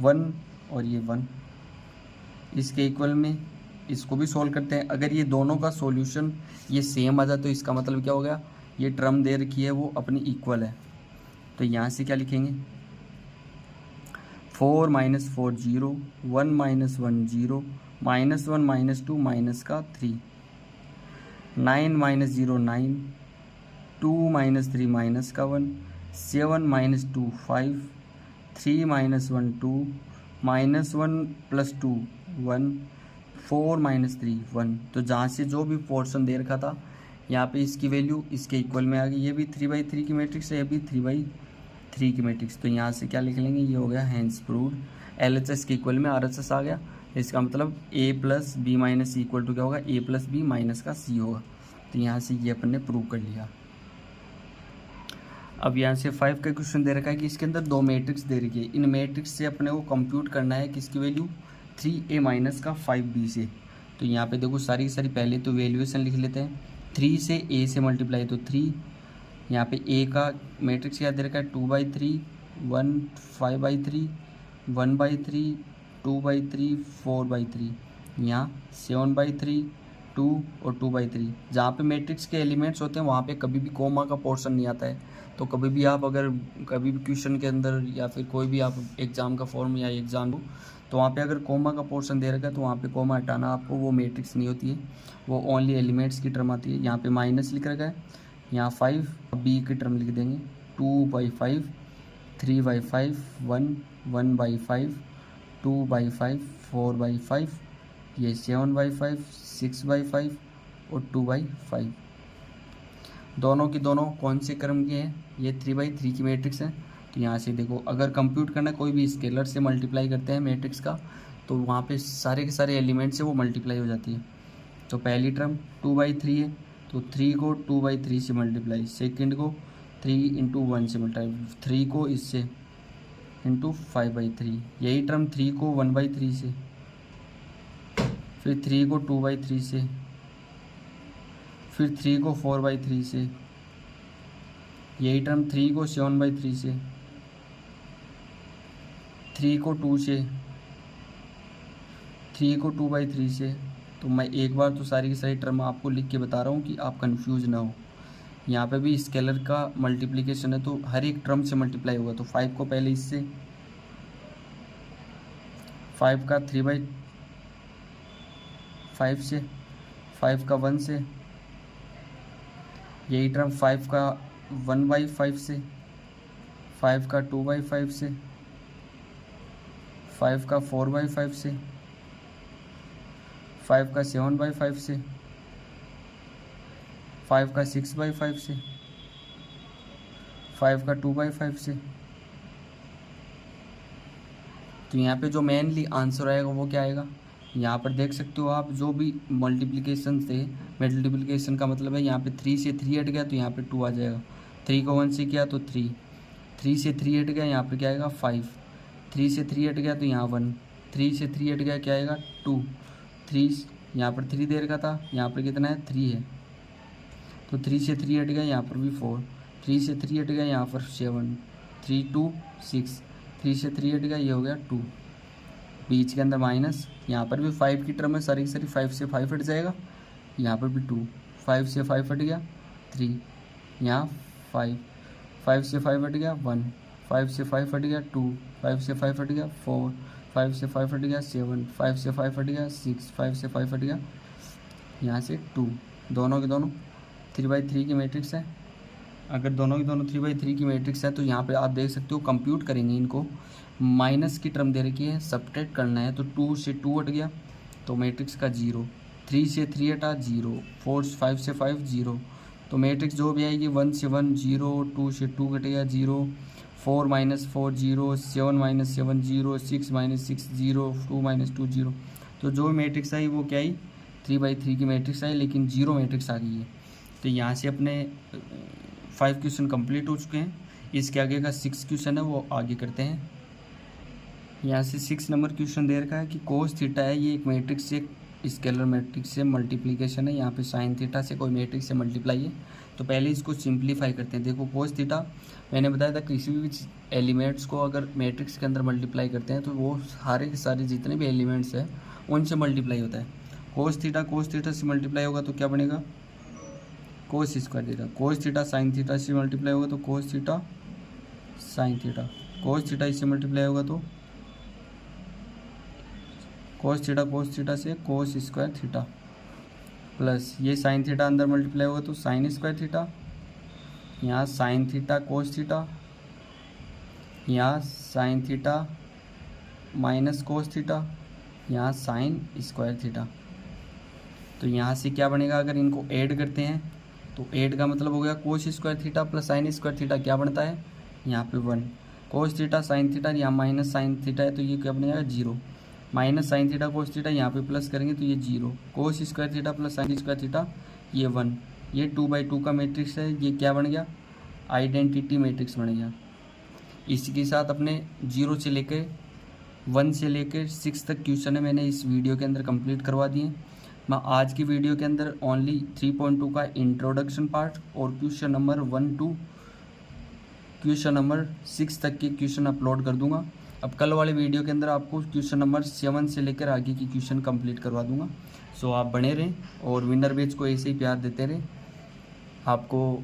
S1: 1 और ये 1। इसके इक्वल में इसको भी सॉल्व करते हैं। अगर ये दोनों का सॉल्यूशन ये सेम आ जाए तो इसका मतलब क्या हो गया, ये टर्म दे रखी है वो अपनी इक्वल है। तो यहाँ से क्या लिखेंगे, 4 minus 4 0, 1 minus 1 0, -1 -2 -3, 9 minus 0 9, 2 minus 3 -1, 7 minus 2 5, 3 minus 1 2, -1 plus 2 1, 4 minus 3 1। तो जहाँ से जो भी पोर्शन दे रखा था यहाँ पे इसकी वैल्यू इसके इक्वल में आ गई। ये भी 3/3 की मैट्रिक्स है, ये भी 3/3 की मैट्रिक्स। तो यहाँ से क्या लिख लेंगे, ये हो गया हैंस प्रूव्ड। LHS के इक्वल में RHS आ गया। इसका मतलब A plus B minus C equal to क्या होगा, A प्लस B माइनस का C होगा। तो यहाँ से ये अपन ने प्रूव कर लिया। अब यहाँ से 5 का क्वेश्चन दे रखा है कि इसके अंदर 2 मैट्रिक्स दे रखी है। इन मैट्रिक्स से अपने को कंप्यूट करना है किसकी वैल्यू, 3A माइनस का 5B से। तो यहाँ पे देखो सारी की सारी पहले तो वैल्यूएशन लिख लेते हैं। 3 से A से मल्टीप्लाई तो 3, यहाँ पे A का मैट्रिक्स क्या दे रखा है 2/3, 1 5/3, 1/3, 2/3, 4/3, यहाँ 7/3, 2 और 2/3। जहाँ पे मैट्रिक्स के एलिमेंट्स होते हैं वहाँ पे कभी भी कोमा का पोर्शन नहीं आता है। तो कभी भी आप अगर कभी भी क्वेश्चन के अंदर या फिर कोई भी आप एग्ज़ाम का फॉर्म या एग्ज़ाम हो तो वहाँ पे अगर कोमा का पोर्शन दे रखा है तो वहाँ पे कोमा हटाना आपको, वो मैट्रिक्स नहीं होती है, वो ओनली एलिमेंट्स की टर्म आती है। यहाँ पे माइनस लिख रखा है, यहाँ 5 B की टर्म लिख देंगे, 2/5, 3/5, 1 1/5, 2/5, 4/5, ये 7/5, 6/5 और 2/5। दोनों की दोनों कौन से क्रम के हैं, ये 3/3 की मैट्रिक्स है। तो यहाँ से देखो अगर कंप्यूट करना कोई भी स्केलर से मल्टीप्लाई करते हैं मैट्रिक्स का तो वहाँ पे सारे के सारे एलिमेंट से वो मल्टीप्लाई हो जाती है। तो पहली टर्म 2/3 है तो 3 को 2/3 से मल्टीप्लाई, सेकंड को 3 × 1 से मल्टीप्लाई, 3 को इससे इंटू 5/3, यही टर्म 3 को 1/3 से, फिर 3 को 2/3 से, फिर 3 को 4/3 से, यही टर्म 3 को 7/3 से, 3 को 2 से, 3 को 2/3 से। तो मैं एक बार तो सारी की सारी टर्म आपको लिख के बता रहा हूँ कि आप कंफ्यूज ना हो। यहाँ पे भी स्केलर का मल्टीप्लिकेशन है तो हर एक टर्म से मल्टीप्लाई होगा। तो 5 को पहले इससे, 5 का 3/5 से, 5 का 1 से, यही टर्म 5 का 1/5 से, 5 का 2/5 से, 5 का 4/5 से, 5 का 7/5 से, 5 का 6/5 से, 5 का 2/5 से। तो यहाँ पे जो मेनली आंसर आएगा वो क्या आएगा, यहाँ पर देख सकते हो आप जो भी मल्टीप्लिकेशन से, मल्टीप्लिकेशन का मतलब है यहाँ पे 3 से 3 हट गया तो यहाँ पे 2 आ जाएगा, 3 को 1 से किया तो 3, 3 से 3 हट गया यहाँ पर क्या आएगा 5, 3 से 3 हट गया तो यहाँ 1, 3 से 3 हट गया क्या आएगा 2, 3 यहाँ पर 3 दे रखा था, यहाँ पर कितना है 3 है तो 3 से 3 हट गया यहाँ पर भी 4, 3 से 3 हट गया यहाँ पर 7, 3 2 6, 3 से 3 हट गया ये हो गया 2, बीच के अंदर माइनस, यहाँ पर भी 5 की टर्म है, सारी की सारी 5 से 5 हट जाएगा, यहाँ पर भी 2, 5 से 5 हट गया 3, यहाँ 5, 5 से 5 हट गया 1, 5 से 5 हट गया 2, 5 से 5 हट गया 4, 5 से 5 हट गया 7, 5 से 5 हट गया 6, 5 से 5 हट गया यहाँ से 2। दोनों के दोनों 3/3 की मैट्रिक्स है। अगर दोनों की दोनों 3/3 की मैट्रिक्स है तो यहाँ पे आप देख सकते हो कंप्यूट करेंगे इनको, माइनस की टर्म दे रखी है, सब्ट्रैक्ट करना है तो 2 से 2 हट गया तो मैट्रिक्स का 0, 3 से 3 हटा 0, 4 5 से 5 0, तो मैट्रिक्स जो भी आएगी 1 से 1 0, 2 से 2 घटेगा 0, 4 - 4 0, 7 - 7 0, 6 - 6 0, 2 - 2 0। तो जो मैट्रिक्स आई वो क्या आई 3/3 की मैट्रिक्स आई, लेकिन 0 मैट्रिक्स आ गई है। तो यहाँ से अपने 5 क्वेश्चन कंप्लीट हो चुके हैं। इसके आगे का 6 क्वेश्चन है, वो आगे करते हैं। यहाँ से 6 नंबर क्वेश्चन दे रखा है कि कोस थीटा है, ये एक मैट्रिक्स से स्केलर मैट्रिक्स से मल्टीप्लिकेशन है। यहाँ पे साइन थीटा से कोई मैट्रिक्स से मल्टीप्लाई है। तो पहले इसको सिंप्लीफाई करते हैं। देखो कोस थीटा मैंने बताया था, किसी भी एलिमेंट्स को अगर मैट्रिक्स के अंदर मल्टीप्लाई करते हैं तो वो सारे के सारे जितने भी एलिमेंट्स हैं उनसे मल्टीप्लाई होता है। कोस थीटा से मल्टीप्लाई होगा तो क्या बनेगा, cos square theta. Cos theta sine theta से मल्टीप्लाई होगा तो cos theta sine theta. Cos theta इससे मल्टीप्लाई होगा तो कोस थीटा से कोस स्क्वायर थीटा, प्लस ये साइन थीटा अंदर मल्टीप्लाई होगा तो साइन स्क्वायर थीटा। यहाँ साइन थीटा कोस थीटा, यहाँ sine theta minus cos theta, यहाँ साइन स्क्वायर थीटा। तो यहाँ से क्या बनेगा, अगर इनको ऐड करते हैं तो ऐड का मतलब हो गया cos square theta plus sine square theta क्या बनता है, यहाँ पे 1। कोस थीटा साइन थीटा, यहाँ माइनस साइन थीटा है तो ये क्या बन जाएगा 0। Minus sine theta cos theta, यहाँ पे प्लस करेंगे तो ये 0। Cos square theta plus sine square theta ये 1। ये 2/2 का मैट्रिक्स है, ये क्या बन गया, आइडेंटिटी मैट्रिक्स बन गया। इसी के साथ अपने 0 से लेकर 1 से लेकर 6 तक क्वेश्चन है मैंने इस वीडियो के अंदर कंप्लीट करवा दिए। मैं आज की वीडियो के अंदर ओनली 3.2 का इंट्रोडक्शन पार्ट और question number 1 to question number 6 तक के क्वेश्चन अपलोड कर दूंगा। अब कल वाले वीडियो के अंदर आपको क्वेश्चन नंबर 7 से लेकर आगे की क्वेश्चन कंप्लीट करवा दूंगा। सो आप बने रहें और विनर बैच को ऐसे ही प्यार देते रहें। आपको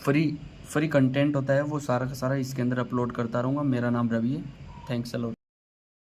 S1: फ्री कंटेंट होता है वो सारा का सारा इसके अंदर अपलोड करता रहूँगा। मेरा नाम रवि है। Thanks a lot.